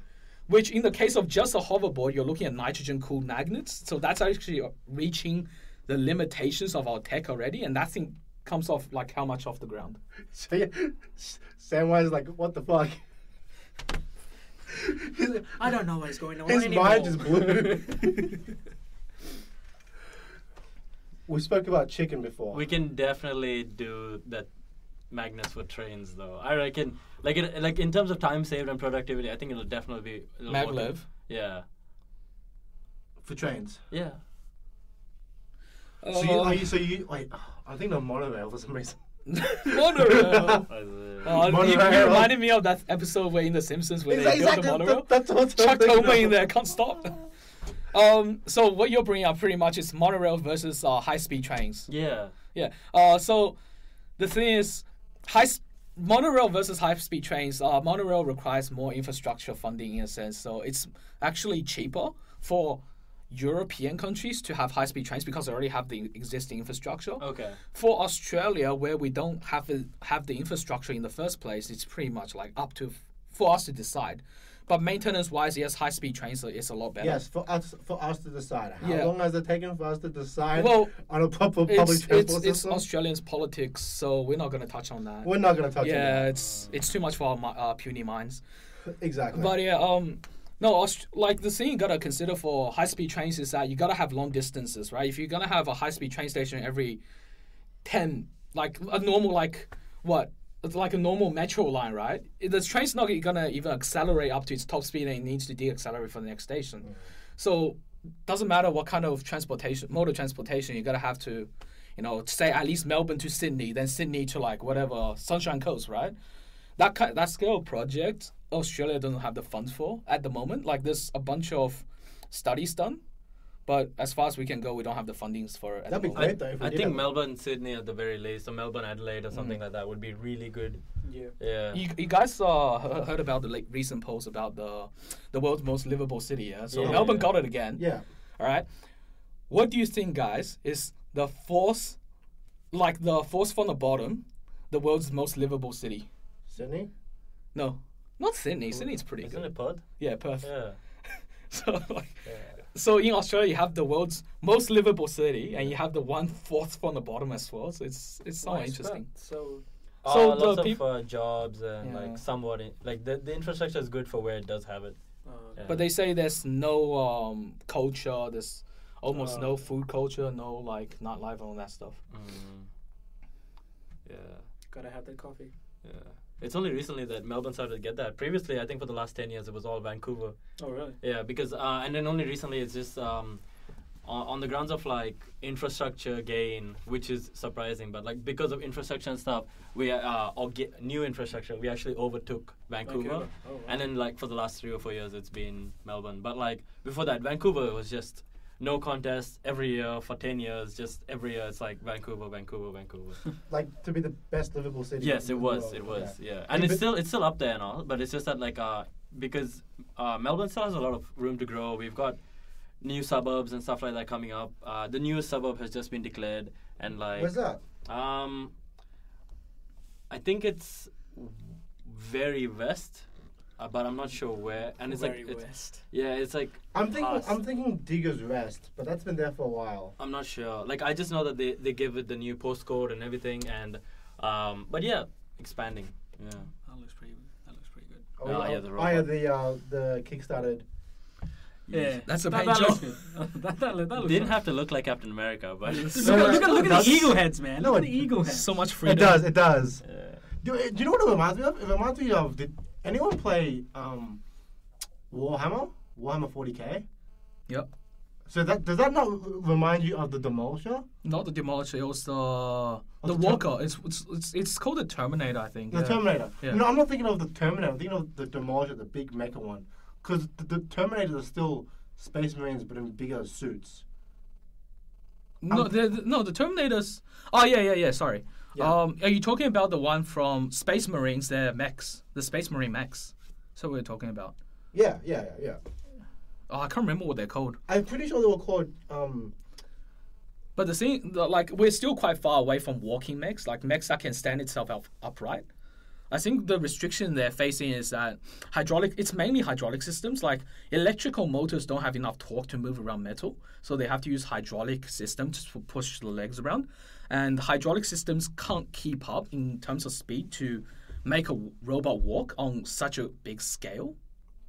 Which, in the case of just a hoverboard, you're looking at nitrogen cooled magnets. So that's actually reaching the limitations of our tech already, and that thing comes off like how much off the ground? So, yeah, Samwise like, what the fuck? I don't know what's going on His anymore. mind just blew. We spoke about chicken before. We can definitely do that magnets for trains, though. I reckon, like in terms of time saved and productivity, I think it'll definitely be it'll work. Maglev. Yeah, For trains. yeah. So you wait. I think the monorail for some reason. Monorail. You Monorail. reminded me of that episode where in The Simpsons where they built the monorail. That's what Chuck Homer in there, can't stop. So what you're bringing up pretty much is monorail versus high-speed trains. Yeah. Yeah. So the thing is, monorail versus high-speed trains. Monorail requires more infrastructure funding in a sense, so it's actually cheaper for European countries to have high-speed trains because they already have the existing infrastructure. Okay. For Australia, where we don't have the infrastructure in the first place, it's pretty much like up to for us to decide. But maintenance-wise, yes, high-speed trains is a lot better. Yes, for us to decide. How Yeah. long has it taken for us to decide Well, on a proper public transport it's system? Australians' politics, so we're not going to touch on that. We're not going to touch on Yeah, that. it's too much for our puny minds. Exactly. But yeah, no, like the thing you gotta consider for high-speed trains is that you gotta have long distances, right? If you're gonna have a high-speed train station every 10, like a normal, like what? It's like a normal metro line, right? The train's not gonna even accelerate up to its top speed, and it needs to deaccelerate for the next station. So doesn't matter what kind of mode of transportation, you gotta have to, say at least Melbourne to Sydney, then Sydney to like whatever Sunshine Coast, right? That scale of project, Australia doesn't have the funds for at the moment. Like there's a bunch of studies done, but as far as we can go, we don't have the fundings for it. At That'd the be moment. great though. If we I did think have- Melbourne, Sydney at the very least, or Melbourne, Adelaide, or something like that would be really good. Yeah. Yeah. You guys heard about the recent post about the world's most livable city, yeah? So Yeah. Melbourne got it again. Yeah. All right. What do you think, guys, is the force from the bottom, the world's most livable city? Sydney? No, not Sydney. Sydney's pretty Isn't good. it Perth? Yeah, Perth. Yeah. So so in Australia, you have the world's most livable city, and you have the 1/4 from the bottom as well. So it's so Why is interesting. that? So So Lots the of peop- jobs and Yeah. like somewhat like the infrastructure is good for where it does have it. Yeah. But they say there's no culture. There's almost no Okay. food culture, no like nightlife and all that stuff. Mm. Yeah. gotta have that coffee. Yeah. It's only recently that Melbourne started to get that. Previously, I think for the last 10 years, it was all Vancouver. Oh really? Yeah, because and then only recently it's just on the grounds of like infrastructure gain, which is surprising, but like because of infrastructure and stuff, we new infrastructure, we actually overtook Vancouver. Oh, wow. And then like for the last 3 or 4 years, it's been Melbourne. But like before that, Vancouver was just no contest every year for 10 years. Just every year, it's like Vancouver, Vancouver, Vancouver. Like to be the best livable city. Yes, in it the was. world. It was. Yeah. Yeah, and But- it's still up there and all. But it's just that like because Melbourne still has a lot of room to grow. We've got new suburbs and stuff like that coming up. The newest suburb has just been declared, and like Where's that? I think it's very west, but I'm not sure where. And it's Very like it's, west. yeah, it's like I'm past. thinking Digger's Rest, but that's been there for a while. I'm not sure. Like I just know that they give it the new postcode and everything, and but yeah, expanding. Yeah. That looks pretty good. The kickstarted. Yeah, That's a that, pain that job. looks good. that looks Didn't fun. have to look like Captain America, but Look at the eagle heads, man. No, Look at the eagle heads. So much It freedom. does. yeah. Do you know what it reminds me of? It reminds me of, did anyone play Warhammer 40k? Yep. So does that not remind you of the Demolisher? Not the Demolisher. It was the the Walker. It's called the Terminator, I think. The yeah. Terminator. Yeah. No, I'm not thinking of the Terminator. I'm thinking of the Demolisher, the big mecha one. Because the Terminators are still Space Marines, but in bigger suits. No, the Terminators. Oh yeah. Sorry. Yeah. Are you talking about the one from Space Marines? Their mechs, the Space Marine mechs. So we're talking about. Yeah. Oh, I can't remember what they're called. I'm pretty sure they were called. But the thing, like, we're still quite far away from walking mechs, like mechs that can stand itself upright. I think the restriction they're facing is that it's mainly hydraulic systems. Like, electrical motors don't have enough torque to move around metal, so they have to use hydraulic systems to push the legs around. And hydraulic systems can't keep up in terms of speed to make a robot walk on such a big scale.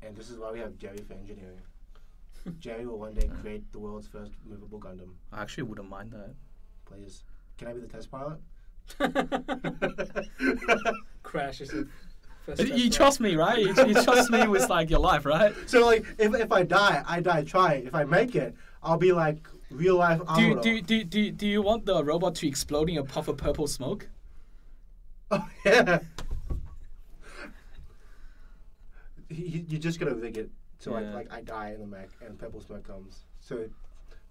And this is why we have Jerry for engineering. Jerry will one day create the world's first movable Gundam. I actually wouldn't mind that. Please. Can I be the test pilot? Crashes. You trust me, right? You trust me with, like, your life, right? So, like, if I die trying. If I make it, I'll be like real life Arnold. Do you want the robot to explode in a puff of purple smoke? Oh, yeah. You're just gonna rig it so Yeah. I die in the mech and purple smoke comes. So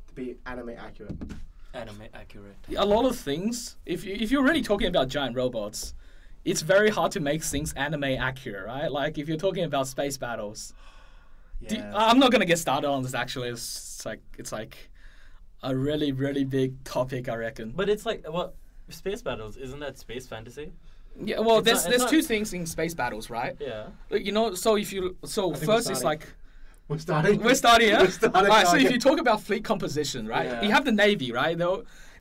to be anime accurate. Anime accurate. A lot of things, if you're really talking about giant robots, it's very hard to make things anime accurate, right? Like, if you're talking about space battles. Yeah. I'm not gonna get started on this. Actually, it's like a really, really big topic, I reckon. But it's like space battles. Isn't that space fantasy? Yeah, well, It's there's not- two things in space battles, right? Yeah. Like, so I think we're first it's starting. like. We're starting. We're starting, yeah? We're starting. Alright, so Okay. if you talk about fleet composition, right? Yeah. You have the Navy, right?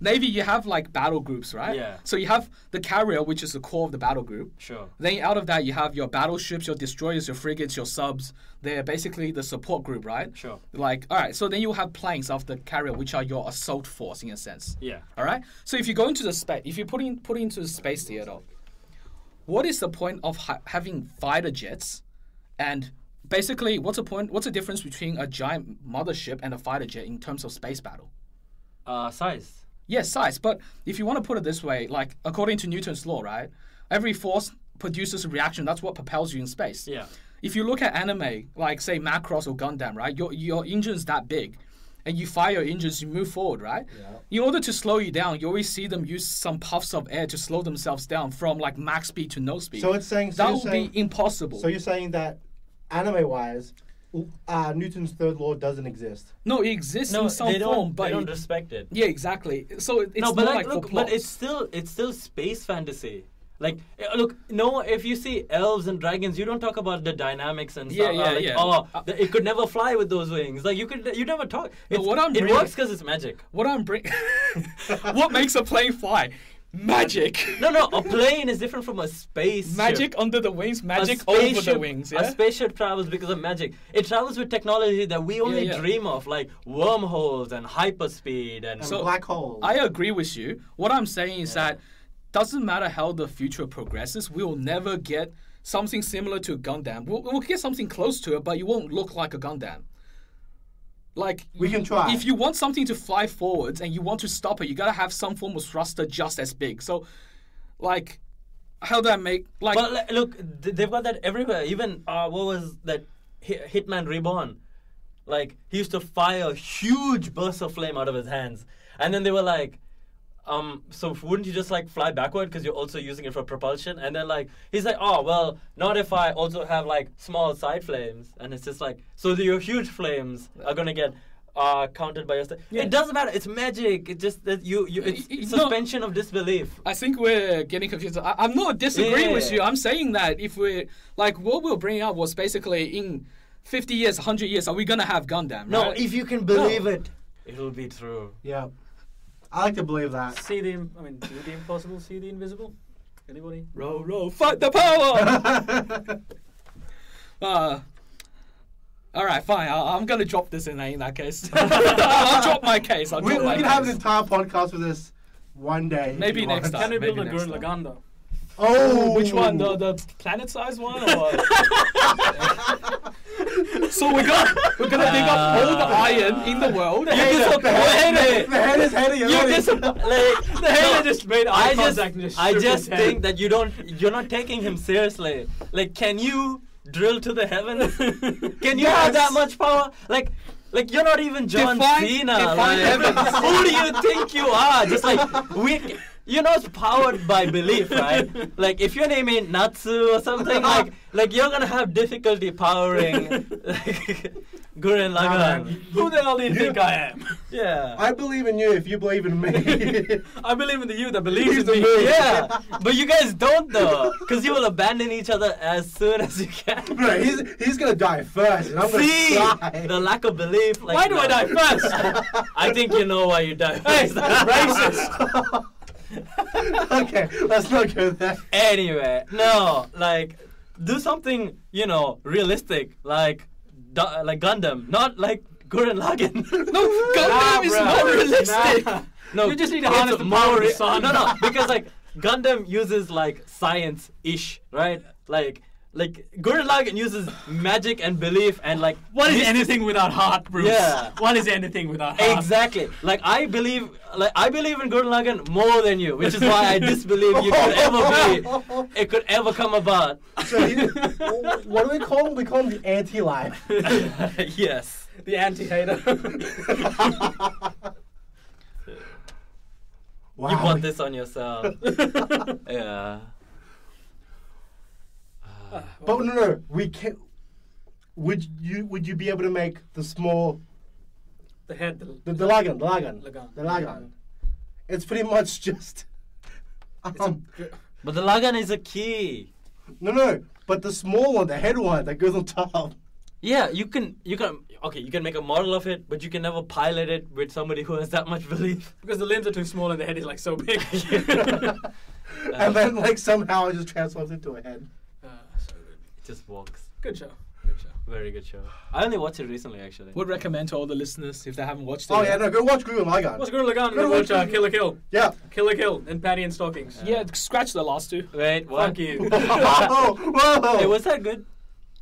Navy, you have, like, battle groups, right? Yeah. So you have the carrier, which is the core of the battle group. Sure. Then out of that, you have your battleships, your destroyers, your frigates, your subs. They're basically the support group, right? Sure. Like, all right, so then you have planes of the carrier, which are your assault force, in a sense. Yeah. All right? So if you go into the space, if you put into the space theater, what is the point of having fighter jets? And basically, what's the difference between a giant mothership and a fighter jet in terms of space battle? Size. Yes, size. But if you want to put it this way, like, according to Newton's law, right? Every force produces a reaction. That's what propels you in space. Yeah. If you look at anime, like, say, Macross or Gundam, right? Your engine's that big. And you fire your engines, you move forward, right? Yeah. In order to slow you down, you always see them use some puffs of air to slow themselves down from, like, max speed to no speed. So it's saying that would be impossible. So you're saying that anime-wise, Newton's third law doesn't exist. No, it exists in some form, but they don't respect it. yeah, exactly. So it's No, more but like look, for plots. but it's still space fantasy. Like, look, no, if you see elves and dragons, you don't talk about the dynamics and stuff. Yeah, like, yeah. Oh, it could never fly with those wings. Like, you never talk. No, It works because it's magic. What makes a plane fly? Magic. No, a plane is different from a space. Magic under the wings, magic A over spaceship- the wings. A Yeah. spaceship travels because of magic. It travels with technology that we only Yeah. dream of, like wormholes and hyperspeed and And So, black holes. I agree with you. What I'm saying is that doesn't matter how the future progresses, we will never get something similar to a Gundam. We'll get something close to it, but it won't look like a Gundam. Like, We can try. If you want something to fly forwards and you want to stop it, you gotta have some form of thruster just as big. So, like, how do I make like? Well, look, they've got that everywhere. Even what was that Hitman Reborn? Like, he used to fire huge bursts of flame out of his hands, and then they were like, so wouldn't you just like fly backward because you're also using it for propulsion? And then like he's like, oh well, not if I also have like small side flames. And it's just like, so your huge flames are gonna get counted by your Yeah. It doesn't matter. It's magic. It's just that it's No. suspension of disbelief. I think we're getting confused. I'm not disagreeing with Yeah. you. I'm saying that if we like what we're bringing up was basically in 50 years, 100 years, are we gonna have Gundam? No, right? if you can believe it, it'll be true. Yeah. I like to believe that. See the, I mean, do the impossible, see the invisible? Anybody? row, fight the power. All right, fine. I'm gonna drop this in that case. I'll drop my case. We can have an entire podcast for this one day. if Maybe you next want. time. Can we build maybe a next Gurren time. Lagann though? Oh, Which one? The planet-sized one? Or? So we're gonna dig up all the iron in the world. You disappointed me. The head is heading You already. The hater just made eye contact and just I shook just his head. think that you're not taking him seriously. Like, can you drill to the heavens? Can you have that much power? Like you're not even John Cena. define Like, heavens. who do you think you are? Just like you're not powered by belief, right? Like if your name ain't Natsu or something, like you're gonna have difficulty powering Gurren Lagann. Who the hell do you think I am? Yeah. I believe in you if you believe in me. I believe in the you that believes in Believes in me. me. Yeah, but you guys don't though, because you will abandon each other as soon as you can. Bro, he's gonna die first, and I'm See gonna die. the lack of belief. Like, Why do I die first? I think you know why you die Hey, first. racist. Okay, let's not go there. Anyway, no, like do something realistic, like Gundam, not like Gurren Lagann. No, Gundam is bro. not realistic. Nah. No, You just need to it's harness the power of the more sun. No, because like Gundam uses like science-ish, right? Like Gurren Lagann uses magic and belief and like What is this- anything without heart, Bruce? Yeah. What is anything without heart? Exactly. Like I believe in Gurren Lagann more than you, which is why I disbelieve you could ever be. It could ever come about. So what do we call him? We call him the anti-life. Yes. The anti-hater. Wow. You brought this on yourself. Yeah. But no, we can. Would you be able to make the small The head. the Lagan? Lagan. It's pretty much just. But the Lagan is a key. No, but the small one, the head one that goes on top. Yeah, you can make a model of it, but you can never pilot it with somebody who has that much belief. Because the limbs are too small and the head is like so big. And then like somehow it just transforms into a head. So good. It just walks. Good show. Good show. Very good show. I only watched it recently, actually. Would recommend to all the listeners if they haven't watched it. Oh yet. yeah, no, go watch Gurren Lagann. What's Gurren Lagann? Go And watch watch Kill la Kill. Yeah. Kill la Kill and Patty and Stockings. Yeah, scratch the last two. Wait, what? Fuck you. Whoa! Hey, was that good?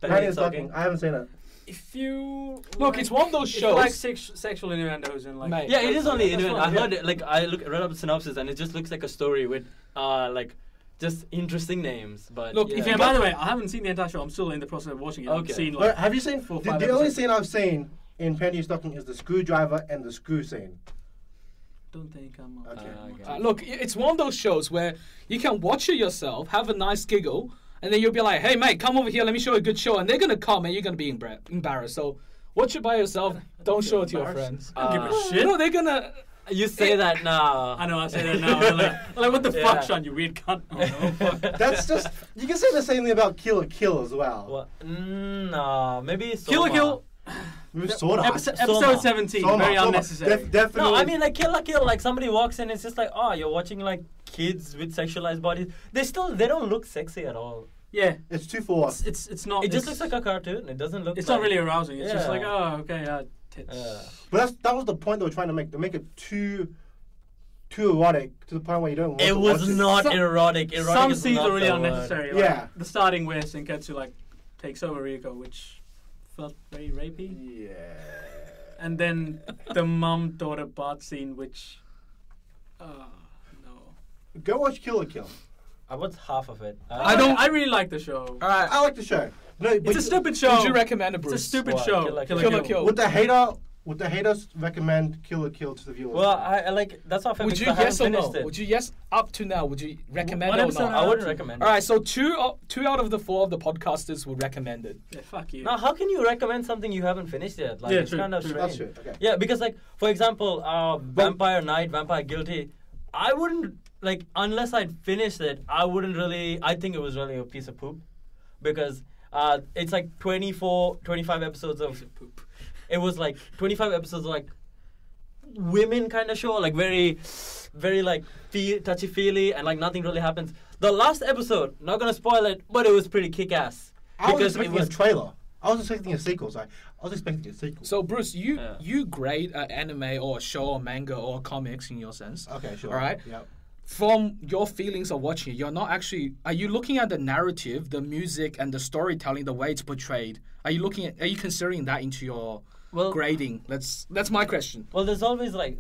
Penny is talking. I haven't seen it. If you Look, it's one of those if you shows. like sexual innuendos and like Mate. Yeah, it is only That's innuendo. fine, I heard yeah. it. Like I read up the synopsis, and it just looks like a story with like just interesting names. But Look, yeah. if Yeah, you by the way, I haven't seen the entire show. I'm still in the process of watching it. Okay. I've seen But like have you seen 4 or the 5 only episodes. scene I've seen in Penny Stocking is the screwdriver and the screw scene. Don't think I'm Okay. okay. Look, it's one of those shows where you can watch it yourself, have a nice giggle, and then you'll be like, "Hey, mate, come over here. Let me show you a good show." And they're gonna come, and you're gonna be embarrassed. So watch it by yourself. Don't show it to your friends. I don't give a shit. No, they're gonna. You say that now. I know I say that now. I'm like, what the Yeah. fuck, Sean? You weird cunt. Oh, no, fuck. That's just you can say the same thing about Kill la Kill as well. What? No, maybe Kill la Soma. Kill. Sort of. Episode Soma. 17. Soma, Very Soma. unnecessary. Definitely. No, I mean like Kill la Kill. Like somebody walks in, it's just like, oh, you're watching like kids with sexualized bodies. They don't look sexy at all. Yeah. it's too far. It's not. It just it's- looks like a cartoon. It doesn't look. It's like, not really arousing. It's just Yeah. like, oh, okay, tits. But that was the point they were trying to make. To make it too erotic to the point where you don't want It to was watch not Some- erotic. Erotic Some is scenes not are really the word. unnecessary. Like Yeah. The starting where Senketsu like takes over Riko, which felt very rapey. Yeah. And then the mum-daughter part scene, which, no. Go watch Kill la Kill. I watched half of it. I really like the show. All right. I like the show. No, but It's a stupid show. Would you recommend it, Bruce? It's a stupid What? show. Kill la Kill Kill. la Kill la Kill. Would the hater Would the haters recommend Kill la Kill to the viewers? Well, I like that's how I Would you I haven't yes or no? finished it. Would you yes up to now? Would you recommend What it or episode not? I wouldn't recommend All it. right, so two out of the 4 of the podcasters would recommend it. Yeah, fuck you. Now, how can you recommend something you haven't finished yet? Like, Yeah, it's true, kind of true. strange. That's true. Okay. Yeah, because like, for example, Vampire Knight, Vampire Guilty, I wouldn't like unless I'd finished it. I wouldn't really. I think it was really a piece of poop, because it's like 25 episodes of poop. It was like 25 episodes of like women kind of show, like very like touchy feely, and like nothing really happens. The last episode, not gonna spoil it, but it was pretty kick ass. I was expecting a trailer. I was expecting a sequel. So I was expecting a sequel. So Bruce, you grade an anime or a show or manga or comics in your sense. Okay, sure. All right. Yep. From your feelings of watching it, you're not actually. Are you looking at the narrative, the music, and the storytelling, the way it's portrayed? Are you considering that into your grading? That's my question. Well, there's always like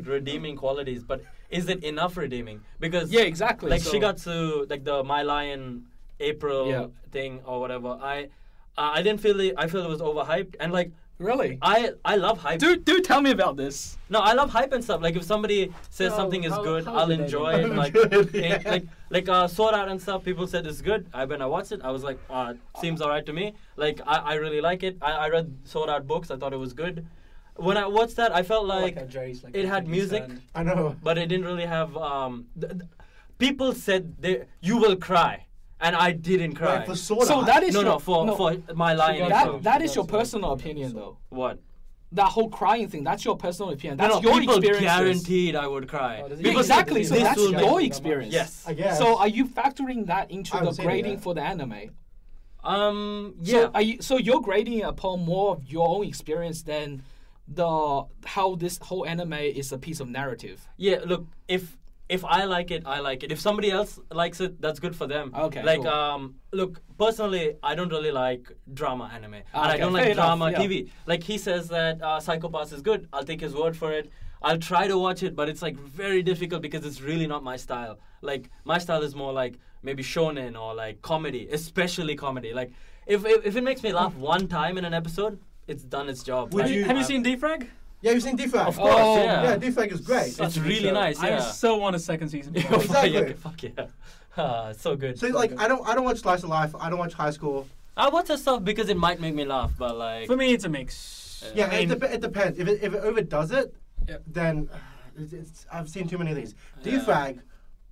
redeeming qualities, but is it enough redeeming? Because Yeah, exactly. like So- Shigatsu, like the My Lion April thing or whatever. I didn't feel it. I feel it was overhyped, and like Really? I love hype. Do tell me about this. No, I love hype and stuff. Like if somebody says So, something is how- good, how I'll did they enjoy do it. that? Like Good, yeah. like Sword Art and stuff. People said it's good. When I watched it, I was like, seems alright to me. Like I really like it. I read Sword Art books. I thought it was good. When I watched that, I felt like how Jerry's, like, it had taking music, his hand. I know. but it didn't really have. People said you will cry, and I didn't cry. Wait, for Sword So Art? that is no, your, for My Lion. that is That's your what- personal opinion though. What? That whole crying thing, that's your personal opinion. No, That's no, your people experience. guaranteed I would cry. Oh, does he- People said Exactly, so this that's will your make- experience. Yes. I guess. So are you factoring that into I haven't the seen it grading yet. for the anime? Yeah. So you're grading upon more of your own experience than how this whole anime is a piece of narrative. Yeah, look, if I like it, I like it. If somebody else likes it, that's good for them. Okay, Like, cool. look, personally, I don't really like drama anime. And I Okay, don't fair like enough, drama yeah. TV. Like, he says that Psychopaths is good. I'll take his word for it. I'll try to watch it, but it's, like, very difficult because it's really not my style. Like, my style is more, like, maybe shonen or, like, comedy, especially comedy. Like, if it makes me laugh one time in an episode, it's done its job. Would Like, you- Have you seen Defrag? Yeah, you've seen Defrag. Of course, Oh, yeah. Yeah, Defrag is great. It's really nice, I yeah. so want a second season. Exactly. Yeah, fuck yeah. It's so good. So like, I don't watch Slice of Life. I don't watch High School. I watch that stuff because it might make me laugh, but like... For me, it's a mix. Yeah, I mean, it depends. If it overdoes it, Yeah. then I've seen too many of these. Yeah. Defrag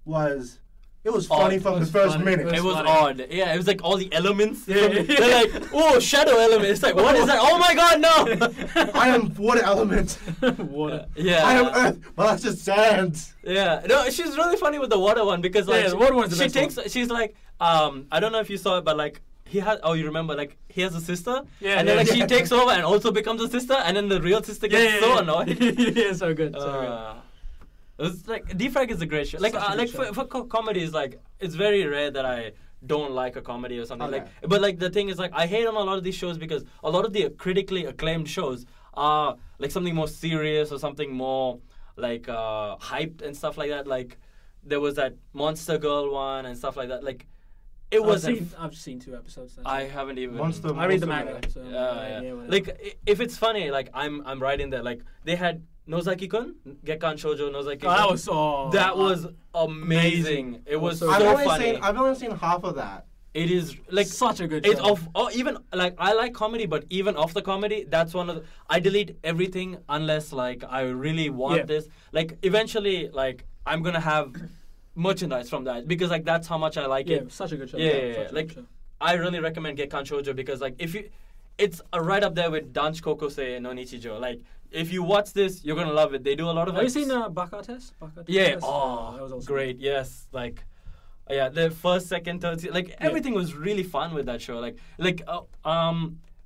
was Odd. funny from It the was first funny. minute. It was funny. odd. Yeah, it was like all the elements. Yeah. They're like, oh, shadow element. It's like, what is that? Oh my god, no! I am water element. water. Yeah. I am earth. Well, that's just sand. Yeah. No, she's really funny with the water one because like Yeah, the water one's the she best takes one. she's like I don't know if you saw it, but like he has you remember like he has a sister Yeah, and then yeah, like she yeah. takes over and also becomes a sister and then the real sister gets so annoyed. yeah, so good. So good. It's like Defrag is a great show. Like Such a good like show. for comedies, like it's very rare that I don't like a comedy or something. Okay. Like, but like the thing is, like I hate on a lot of these shows because a lot of the critically acclaimed shows are like something more serious or something more like hyped and stuff like that. Like there was that Monster Girl one and stuff like that. Like it wasn't. I've seen 2 episodes. That's I it. haven't even. Monster. I read the Monster manga. So Yeah. whatever. Like if it's funny, like I'm right in there. Like they had Nozaki-kun, Gekkan Shoujo Nozaki-kun. Oh, that was That was amazing. It was so so funny. I've only seen half of that. It is like such a good it's show. of even like I like comedy, but even off the comedy, that's one of the, I delete everything unless like I really want Yeah. this. Like eventually, like I'm gonna have merchandise from that because like that's how much I like Yeah, it. such a good show. Yeah, yeah, such yeah. a good Like show. I really recommend Gekkan Shoujo because like if you, it's right up there with Danchi Kokosei no Nichijo. Like if you watch this, you're gonna love it. They do a lot of. Have you like, seen Baka Test? Baka Yeah. Test? Oh, that was also great. Yes. Like, yeah. The first, second, third, like everything was really fun with that show. Like,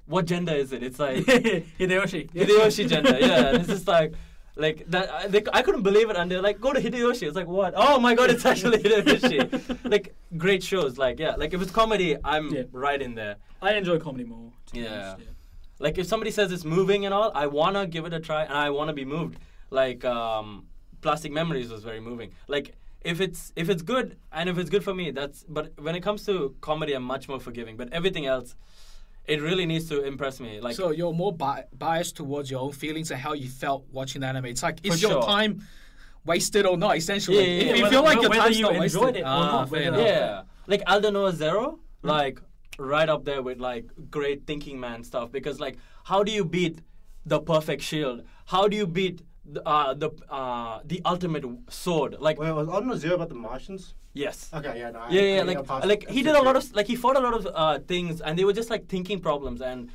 what gender is it? It's like Hideyoshi. Hideyoshi gender. Yeah. And it's just like that. I couldn't believe it until like go to Hideyoshi. It's like what? Oh my god! It's actually Hideyoshi. Like great shows. Like yeah. Like if it's comedy, I'm Yeah. right in there. I enjoy comedy more. to be Yeah. honest, Like if somebody says it's moving and all, I wanna give it a try and I wanna be moved. Like Plastic Memories was very moving. Like if it's good and if it's good for me, that's. But when it comes to comedy, I'm much more forgiving. But everything else, it really needs to impress me. Like, So you're more biased towards your own feelings and how you felt watching the anime. It's like, is For your sure. time wasted or not? Essentially, Yeah, yeah, if yeah. you Whether- feel like your whether time's you not enjoyed wasted, it or not, fair whether- enough. yeah, like Aldanoa Zero, like right up there with like great thinking man stuff. Because like, how do you beat the perfect shield? How do you beat the ultimate sword? Like, Wait, was Onodera Zero about the Martians? yes. Okay, yeah, no. Yeah, I'll pass like it. he did a lot of, like he fought a lot of things, and they were just like thinking problems. And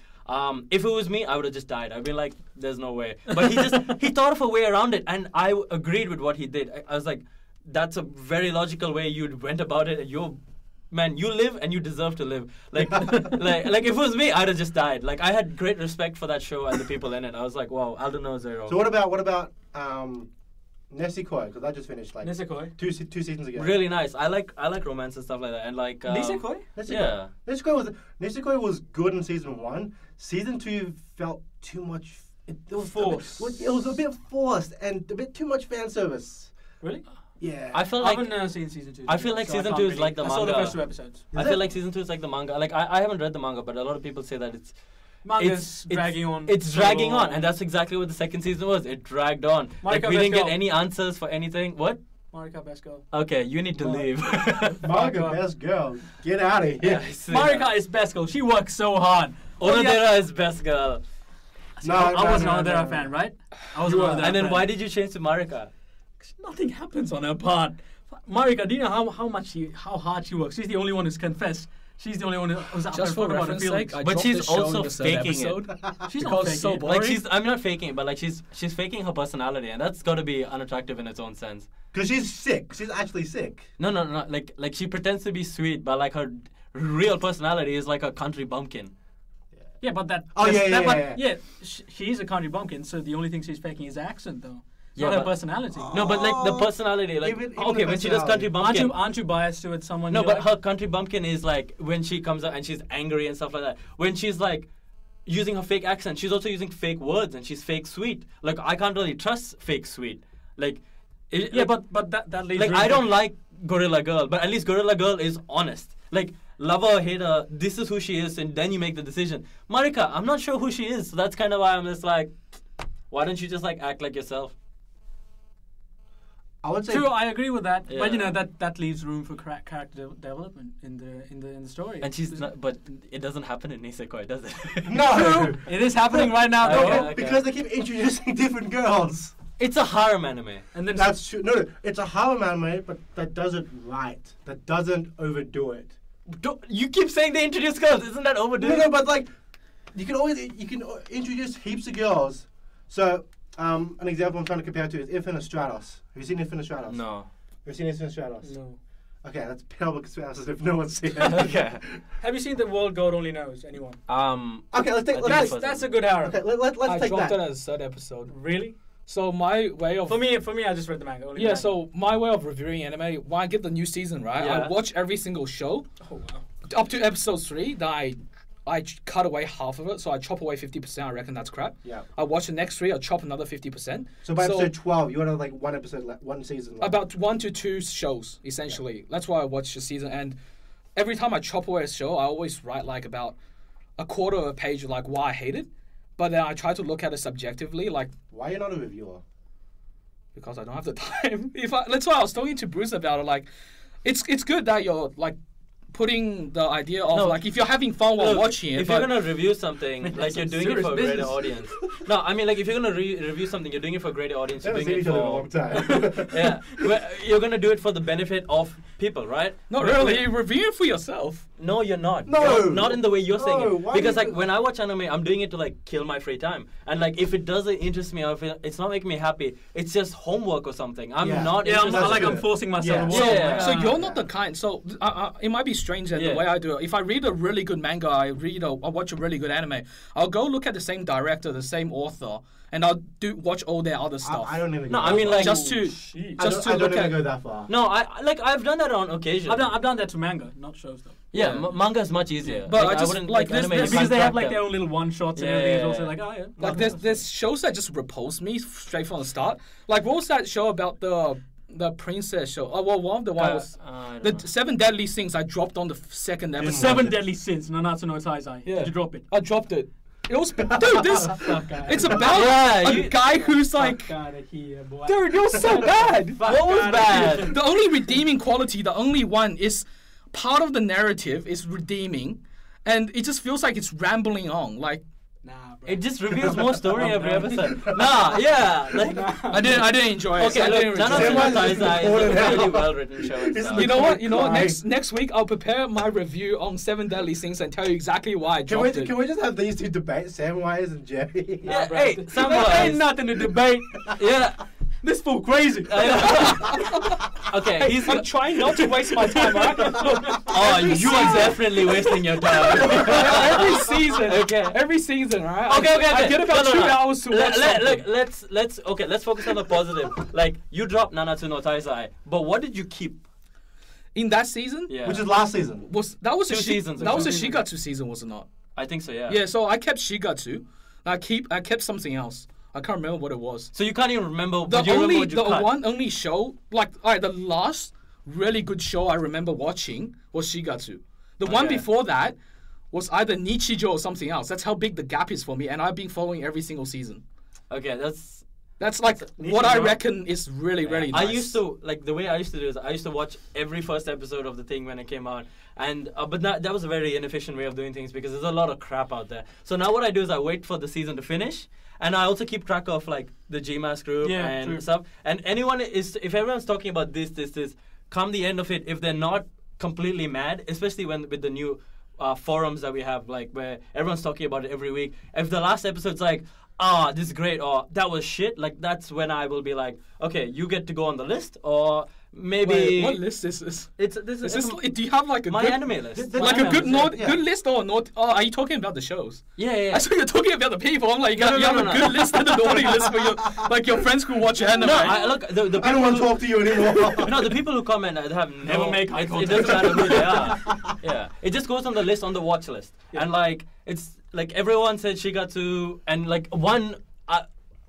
if it was me, I would have just died. I'd be like, there's no way. But he thought of a way around it, and I agreed with what he did. I was like, that's a very logical way you went about it. Man, you live and you deserve to live. Like, like if it was me, I'd have just died. Like, I had great respect for that show and the people in it. I was like, wow, Aldanoa Zero. So what about Nisekoi? Because I just finished like Nisekoi. two seasons ago. Really nice. I like romance and stuff like that. And like Nisekoi? Yeah. Nisekoi was good in season 1. Season 2 felt too much. It was Forced. It was a bit forced and a bit too much fan service. Really? Yeah. I feel I like haven't seen season 2. I feel like so season can't 2 is really- like the I saw the manga. first 2 episodes. I Is feel it? like season 2 is like the manga. Like I haven't read the manga, but a lot of people say that it's Manga's dragging on. It's so dragging on, long. and that's exactly what the second season was. It dragged on. Like Marika, we didn't best get girl. any answers for anything. What? Marika, best girl. Okay, you need to leave. Marika, best girl. Get out of here. Marika is best girl. She works so hard. Onodera is best girl. I was an Onodera fan, right? I was an Onodera And then fan. why did you change to Marika? Nothing happens on her part. Marika, do you know how hard she works? She's the only one who's confessed. She's the only one who's up Just in for front about her reference feelings. sake, I But dropped she's the show also in the third faking it. episode. She's not because faking it's so it. boring. Like I'm not faking it, but like she's faking her personality, and that's got to be unattractive in its own sense. Because she's sick. She's actually sick. No. Like she pretends to be sweet, but like her real personality is like a country bumpkin. Yeah, but that. Oh, that's- yeah, that- yeah, but she's a country bumpkin, so the only thing she's faking is the accent, though. It's Yeah, not her but- personality. No, but like the personality, like Even okay, the when she does country personality. bumpkin. Aren't you biased towards someone? No, you but like? her country bumpkin is like when she comes out and she's angry and stuff like that. When she's like using her fake accent, she's also using fake words and she's fake sweet. Like I can't really trust fake sweet. Like Yeah, like, but that leaves like room I for- don't like Gorilla Girl, but at least Gorilla Girl is honest. Like love her, hate her, this is who she is, and then you make the decision. Marika, I'm not sure who she is, so that's kind of why I'm just like, why don't you just like act like yourself? I would say. True, I agree with that. But you Yeah. know that leaves room for character development in the story. And she's not, but it doesn't happen in Nisekoi, does it? No. It is happening right now, No, though. Okay, okay. because they keep introducing different girls. It's a harem anime. And then That's true. No, it's a harem anime, but that does it right. That doesn't overdo it. You keep saying they introduce girls. Isn't that overdue? No, but like, you can introduce heaps of girls. So, an example I'm trying to compare to is Infinite Stratos. Have you seen Infinite Stratos? No. Have you seen Infinite Stratos? no. Okay, that's public Stratos if no one's seen it. Okay. Have you seen The World God Only Knows? Anyone? Okay, let's take. I think Let's, first- That's a good harem. okay, let's I take dropped that. it as third episode. Really? So my way of For me, I just read the manga. Only yeah, manga. so my way of reviewing anime, when I get the new season, right, Yeah. I watch every single show Oh wow. up to episode 3. Then I cut away half of it, so I chop away 50%. I reckon that's crap. Yeah. I watch the next 3. I chop another 50%. So by episode 12, you want to like one episode, one season. Left. About 1 to 2 shows essentially. That's why I watch the season. And every time I chop away a show, I always write like about a quarter of a page of like why I hate it. But then I try to look at it subjectively, like Why are you not a reviewer? because I don't have the time. That's why I was talking to Bruce about it. Like, it's good that you're like putting the idea of No. like if you're having fun while Look, watching it. if but you're gonna review something, like That's you're some doing it for a serious greater business. audience. No, I mean like if you're gonna review something, you're doing it for a greater audience. We You're haven't doing seen it each other in a long for time. yeah. Well, you're gonna do it for the benefit of people, right? not When- really. when- You review it for yourself. No, you're not. No. Not in the way you're saying No, it. why Because do you like do when that? I watch anime, I'm doing it to like kill my free time. And like if it doesn't interest me or if it's not making me happy, it's just homework or something. I'm Yeah. not Yeah, I'm, interested. That's like I'm good. forcing myself. Yeah. to watch. Yeah. So you're yeah. not the kind. So it might be strange that Yeah. the way I do it. If I read a really good manga, I watch a really good anime. I'll go look at the same director, the same author, and I'll watch all their other stuff. I don't even. No, go I that mean, far. like- just to Sheesh. I just to don't look even at. go that far. No, I've done that on occasion. I've done that to manga, not shows though. Yeah, Yeah. manga is much easier. But Like, I just wouldn't like this- anime, this- you Because can't they have track like them. their own little one shots and Yeah, everything. It's yeah, also yeah. like, oh yeah. Like there's shows that just repulse me straight from the start. Like what was that show about the The princess show. Oh well, one of the ones was the Seven Deadly Sins. I dropped on the second The episode. Seven Deadly Sins, Nanatsu no Taizai. Yeah. Did you drop it? I dropped it. It was dude. This it's about Yeah, a guy who's like, Fuck outta here, boy. dude, it was so bad. What was bad? The only redeeming quality, the only one is part of the narrative is redeeming, and it just feels like it's rambling on. Like Nah, bro. It just reveals more story every episode. Nah, yeah. Like, I didn't enjoy it. okay, I look, didn't enjoy Nanatsu it. no Samurai is Taizai is a important really now. well written show and stuff. You know what? You know what? Cry. Next week I'll prepare my review on Seven Deadly Sins and tell you exactly why I dropped it. Can we just have these two debate, Samwise and Jerry? Yeah, bro. hey, There ain't Samwise. nothing to debate. Yeah. This fool crazy. Okay, he's. I'm trying not to waste my time, right? Look, Oh, you are definitely wasting your time. every season, Okay. every season, right? Okay. I get about 2 hours to watch something. Let's focus on the positive. Like, you dropped Nanatsu no Taizai, but what did you keep? In that season, Yeah. Which is last season. that was Two a seasons that ago. was a Two seasons. Shigatsu season, was it not? I think so, yeah. Yeah, so I kept Shigatsu. I kept something else. I can't remember what it was. So you can't even remember. The do you remember what you cut? only show, like, alright, the last really good show I remember watching was Shigatsu. The one Okay. before that was either Nichijou or something else. That's how big the gap is for me, and I've been following every single season. Okay, that's. That's like what I Nichijou? reckon is really, really I nice. used to like the way I used to do is I used to watch every first episode of the thing when it came out, and but that was a very inefficient way of doing things because there's a lot of crap out there. So now what I do is I wait for the season to finish, and I also keep track of like the GMAS group Yeah, and true. stuff. And anyone is if everyone's talking about this, come the end of it, if they're not completely mad, especially when with the new forums that we have, like where everyone's talking about it every week. If the last episode's like, this is great, or that was shit, like that's when I will be like, okay, you get to go on the list, or maybe Wait, what list is this? this Is this do you have like a my good, anime list. Th- like My a good anime list, good list or not? Oh, are you talking about the shows? Yeah. I thought you're talking about the people. I'm like, you have No. a good list and a naughty list for your like your friends who watch anime. No, look, the people I don't want to who- talk to you anymore. No, the people who comment have no. Never make eye it contact. doesn't matter who they are. Yeah, it just goes on the list, on the watch list, and like it's like everyone said Shigatsu, and like one.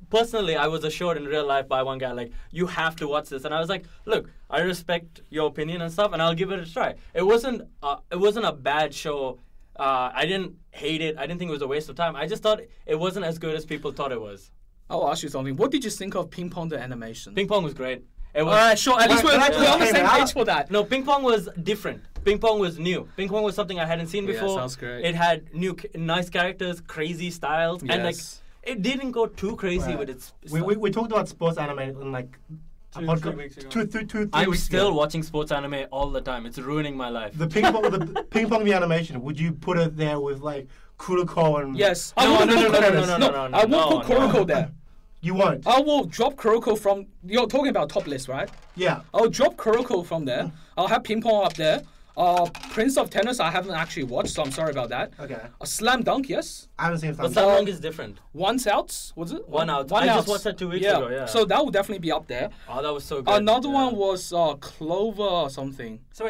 Personally, I was assured in real life by one guy, like, you have to watch this, and I was like, look, I respect your opinion and stuff, and I'll give it a try. It wasn't a bad show. I didn't hate it. I didn't think it was a waste of time. I just thought it wasn't as good as people thought it was. I'll ask you something. What did you think of Ping Pong the animation? Ping Pong was great. It was. Alright, sure. At least When we're that on the came same out- page for that. No, Ping Pong was different. Ping Pong was new. Ping Pong was something I hadn't seen Yeah, before. sounds great. It had nice characters, crazy styles, and like Yes. it didn't go too crazy Right. with its. We talked about sports anime in like a 2-3 podcast- weeks ago. 2-3 I'm weeks still ago. watching sports anime all the time. It's ruining my life. The ping pong the animation. Would you put it there with like Kuroko and? Yes. No, I won't no, put no, no, Kuroko- no, no, no, I won't no, put Kuroko no. there. You won't. I will drop Kuroko from. You're talking about top list, right? Yeah. I'll drop Kuroko from there. I'll have Ping Pong up there. Prince of Tennis I haven't actually watched, so I'm sorry about that. Okay. A Slam Dunk, yes. I haven't seen But Thunder. Slam Dunk is different. Once Out, was it? One Out. I just watched that 2 weeks ago, yeah. So that will definitely be up there. Oh, that was so good. Another Yeah. one was Clover or something. So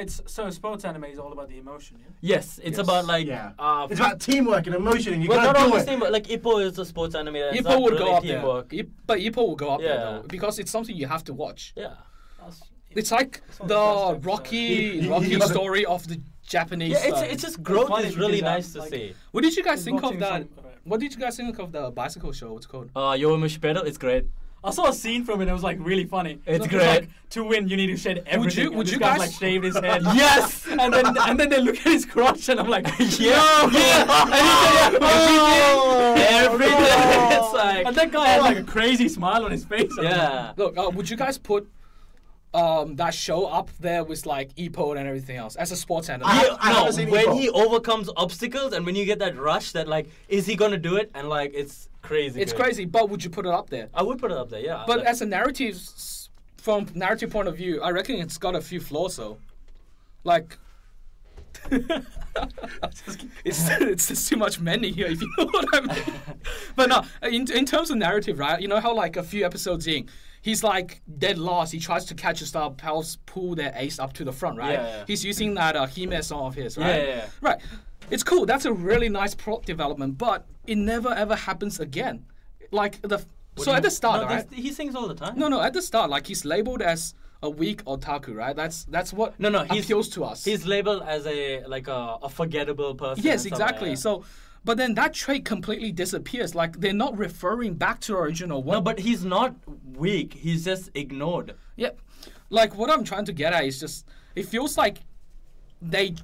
sports anime is all about the emotion, yeah? Yes, it's Yes. about like. Yeah. It's about teamwork and emotion, and you Well, gotta not do always it. teamwork. Like Ippo is a sports anime. It's Ippo not would really go up teamwork. there. But Ippo will go up there Yeah. though, because it's something you have to watch. Yeah. It's like not the the first episode. Rocky You gotta- story of the Japanese. Yeah, it's just growth funny is really because, nice to like- see. What did you guys I think was of that? watching some- What did you guys think of the bicycle show? What's it called? Yoimichi Pedal, it's great. I saw a scene from it. It was like really funny. It's It was great. Like, to win, you need to shed everything. would and you this guy's guys- like shaved his head? Yes! and then they look at his crotch, and I'm like, Yeah, everything. Oh. It's like, And that guy had like a crazy smile on his face. yeah. Look, would you guys put that show up there with like Ippo and everything else as a sports anime? I haven't seen when Ippo. he overcomes obstacles and when you get that rush that like, is he gonna do it? And like, it's crazy. It's good. crazy, but would you put it up there? I would put it up there, yeah. But Like, as a narrative, from narrative point of view, I reckon it's got a few flaws though. Like, it's just too much many here, if you know what I mean. But no, in terms of narrative, right? You know how like a few episodes in, he's like dead lost. He tries to catch a star, pals pull their ace up to the front, right? Yeah. He's using that Hime song of his, right? Yeah. Right. It's cool. That's a really nice plot development, but it never ever happens again. Like the What so do at the you- start, no, right? he sings all the time. No, at the start, like he's labeled as a weak otaku, right? That's what No, he's- appeals to us. He's labeled as a forgettable person. Yes, and stuff like exactly. that. So, but then that trait completely disappears. Like they're not referring back to the original one. No, but he's not weak. He's just ignored. Yep. Like what I'm trying to get at is just it feels like the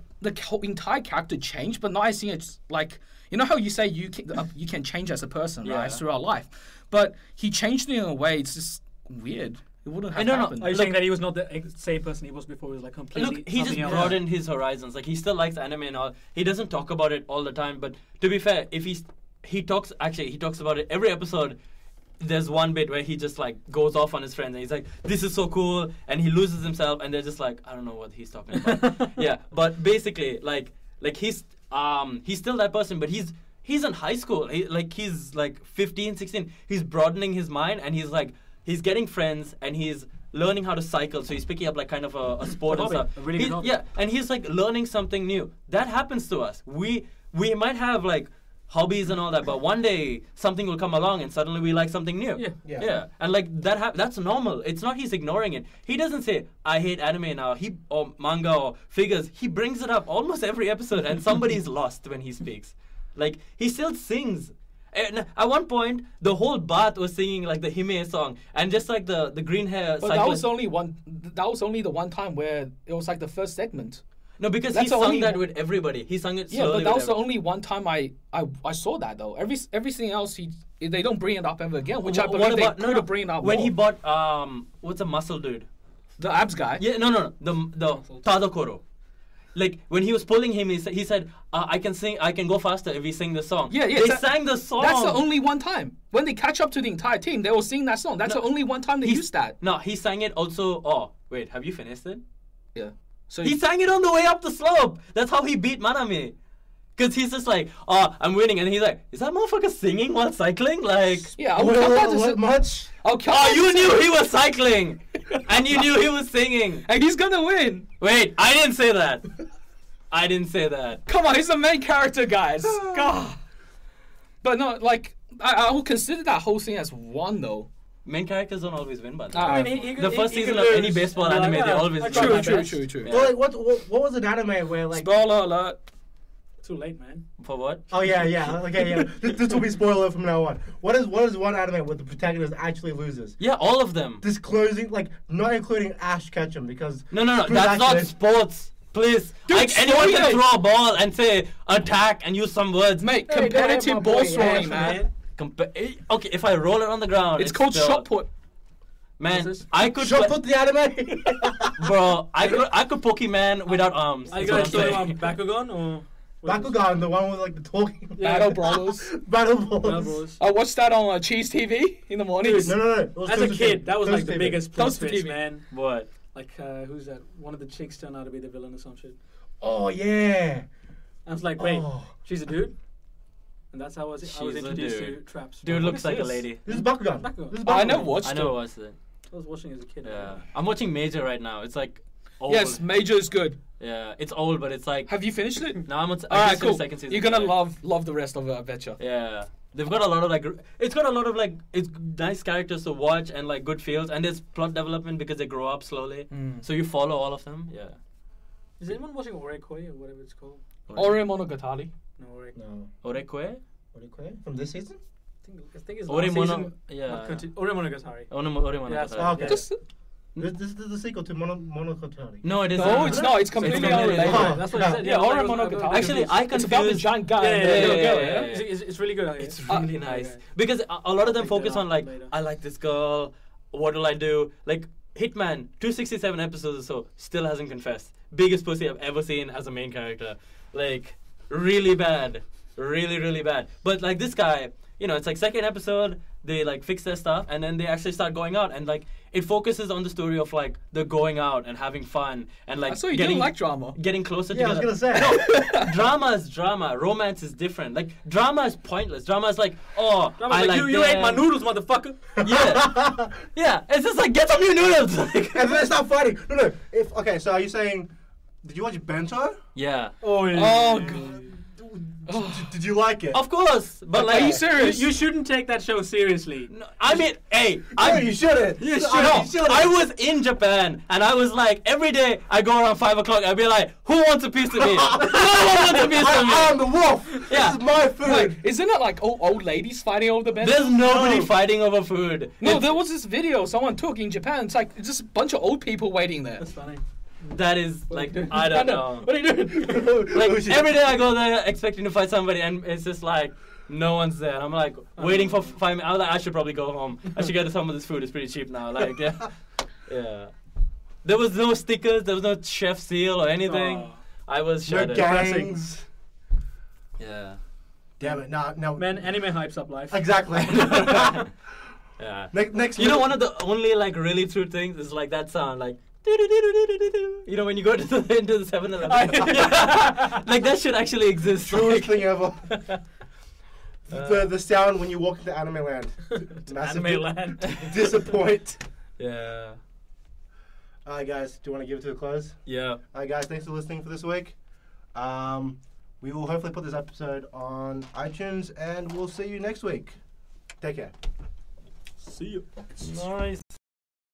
whole entire character changed, but not as in it's like you know how you say you can change as a person, right, Yeah. throughout life, but he changed it in a way. It's just weird. It wouldn't have No. happened. Are you saying that he was not the same person he was before? He was like completely. Look, he just something else? broadened his horizons. Like he still likes anime and all. He doesn't talk about it all the time. But to be fair, if he talks about it every episode. There's one bit where he just like goes off on his friends and he's like, "This is so cool," and he loses himself, and they're just like, "I don't know what he's talking about." Yeah, but basically, like he's still that person, but he's in high school. He's like 15, 16. He's broadening his mind, and he's getting friends, and he's learning how to cycle. So he's picking up like kind of a sport and hobby, stuff. a really good hobby. Yeah, and he's like learning something new. That happens to us. We might have like hobbies and all that, but one day something will come along and suddenly we like something new. Yeah. And like that's normal. It's not he's ignoring it. He doesn't say I hate anime now. Or manga or figures. He brings it up almost every episode, and somebody's lost when he speaks. Like he still sings. And at one point, the whole bath was singing like the Hime song, and just like the green hair. But that was only one. That was only the one time where it was like the first segment. No, because That's he the sung only that one- with everybody. He sung it Yeah, slowly. but that with was the only one time I saw that though. Everything else they don't bring it up ever again, which I believe they could have bring it up when more. he bought what's a muscle dude? The abs guy. Yeah, no, the Tadokoro. Like when he was pulling him, he said, "I can sing. I can go faster if we sing the song." Yeah, They sang the song. That's the only one time when they catch up to the entire team. They will sing that song. That's No, the only one time they He's- used that. No, he sang it also. Oh, wait, have you finished it? Yeah. So He sang it on the way up the slope. That's how he beat Manami. Because he's just like, "Oh, I'm winning," and he's like, "Is that motherfucker singing while cycling?" Like, yeah, I'll count that as What much? I'll count oh, that you as- knew he was cycling, and you knew he was singing. and he's gonna win. Wait, I didn't say that. I didn't say that. Come on, he's the main character, guys. God. But no, like I will consider that whole thing as one though. Main characters don't always win, but I mean, the first he season could of any lose. baseball Yeah, anime, they yeah. always I win. tried my best. True. Yeah. Well, like what was an anime where like? Spoiler alert. Too late, man. For what? Oh yeah. Okay, yeah. This will be spoiler from now on. What is one anime where the protagonist actually loses? Yeah, all of them. Disclosing, like, not including Ash Ketchum because No, that's not actually- sports. Please, Dude, like anyone can story- throw a ball and say attack and use some words. Mate, Hey, go ahead, my competitive boy, ball yeah, throwing, man. man. Okay, if I roll it on the ground, It's called still- shot put. Man, What's this? I could, Shot put the anime. bro. I could Pokemon without arms. Are you That's gonna what I'm show saying. Bakugan or Bakugan, the one with like the talking Yeah. Battle Brawlers. battle Battle balls. Bros? I watched that on Cheese TV in the mornings. No. It was As a Toast kid, TV. that was Toast like the TV. biggest plot Toast twist, TV. man. What? Like who's that? One of the chicks turned out to be the villain or some shit. Oh yeah. I was like, wait, Oh. she's a dude, and that's how I was She's a introduced to dude. traps. Dude What looks is like a this? lady. This is Bakugan. Bakugan. This is I Bakugan. never watched I it. never watched it. I was watching as a kid. Yeah, I'm watching Major right now. It's like old. Yes, Major is good. Yeah, it's old, but it's like. Have you finished it? No, I'm on. All I right, just finished cool. second season. You're gonna today. love the rest of it, I betcha. Yeah, they've got a lot of like. It's got a lot of like. It's nice characters to watch and like good feels, and there's plot development because they grow up slowly. So you follow all of them. Yeah. Is anyone watching Orekoi or whatever it's called? Ore Monogatari. No, Orekoi. No. Orekoi? What do you call it? From this season? I think it's Ore last Mono. season. Yeah. Ore Monogatari. Ore Yes. Monogatari. Oh, okay. Just This is the sequel to Monogatari. No, it isn't. no, it's not. It's completely completely unrelated. Oh, That's what I said. Yeah, I was Ore like, Monogatari. Actually, I It's about the confused. giant guy Yeah, and yeah, the yeah, little yeah, girl, yeah. yeah? It's really good. It's really nice yeah. because a lot of them Picked it focus up on like later. I like this girl. What will I do? Like Hitman, 267 episodes or so, still hasn't confessed. Biggest pussy I've ever seen as a main character. Like really bad, really bad. But like this guy, you know, it's like second episode they like fix their stuff and then they actually start going out and like it focuses on the story of like the going out and having fun and like So you getting don't like drama. getting closer Yeah, I was together. gonna say. No, drama is drama. Romance is different. Like drama is pointless. Drama is like, oh, I was I like, like you ate my them. noodles, motherfucker. Yeah, yeah. It's just like get some new noodles. Like, And then they start fighting. No. So are you saying? Did you watch Bento? yeah. Oh, Oh, God. Did you like it? Of course, but like, Are you serious? You shouldn't take that show seriously. No, I mean, hey, No, you shouldn't. You should. You shouldn't. I was in Japan, and I was like, every day I go around 5 o'clock, I'd be like, who wants a piece of me? No one wants a piece of me. I'm the wolf. Yeah. This is my food. Wait, isn't it like old ladies fighting over the bento? There's nobody No. fighting over food. No, It's- there was this video someone took in Japan. It's like it's just a bunch of old people waiting there. That's funny. that is like, What are you doing? I don't Panda, know. What are you doing? Like every day I go there expecting to fight somebody, and it's just like no one's there. And I'm like waiting for 5 minutes. I was like, I should probably go home. I should get some of this food. It's pretty cheap now. Like yeah. There was no stickers. There was no chef seal or anything. Oh. I was No shattered. gangs. Yeah. Damn it! No. Man, anime hypes up life. Exactly. Yeah. Next. You know, one of the only like really true things is like that sound, like. You know, when you go to into the 7-Eleven. Like that should actually exist. Truest Like, thing ever. The sound when you walk into Anime Land. Massive Anime land. disappoint. yeah. Alright guys, do you want to give it to a close? Yeah. Alright guys, thanks for listening for this week. We will hopefully put this episode on iTunes and we'll see you next week. Take care. See you. Nice.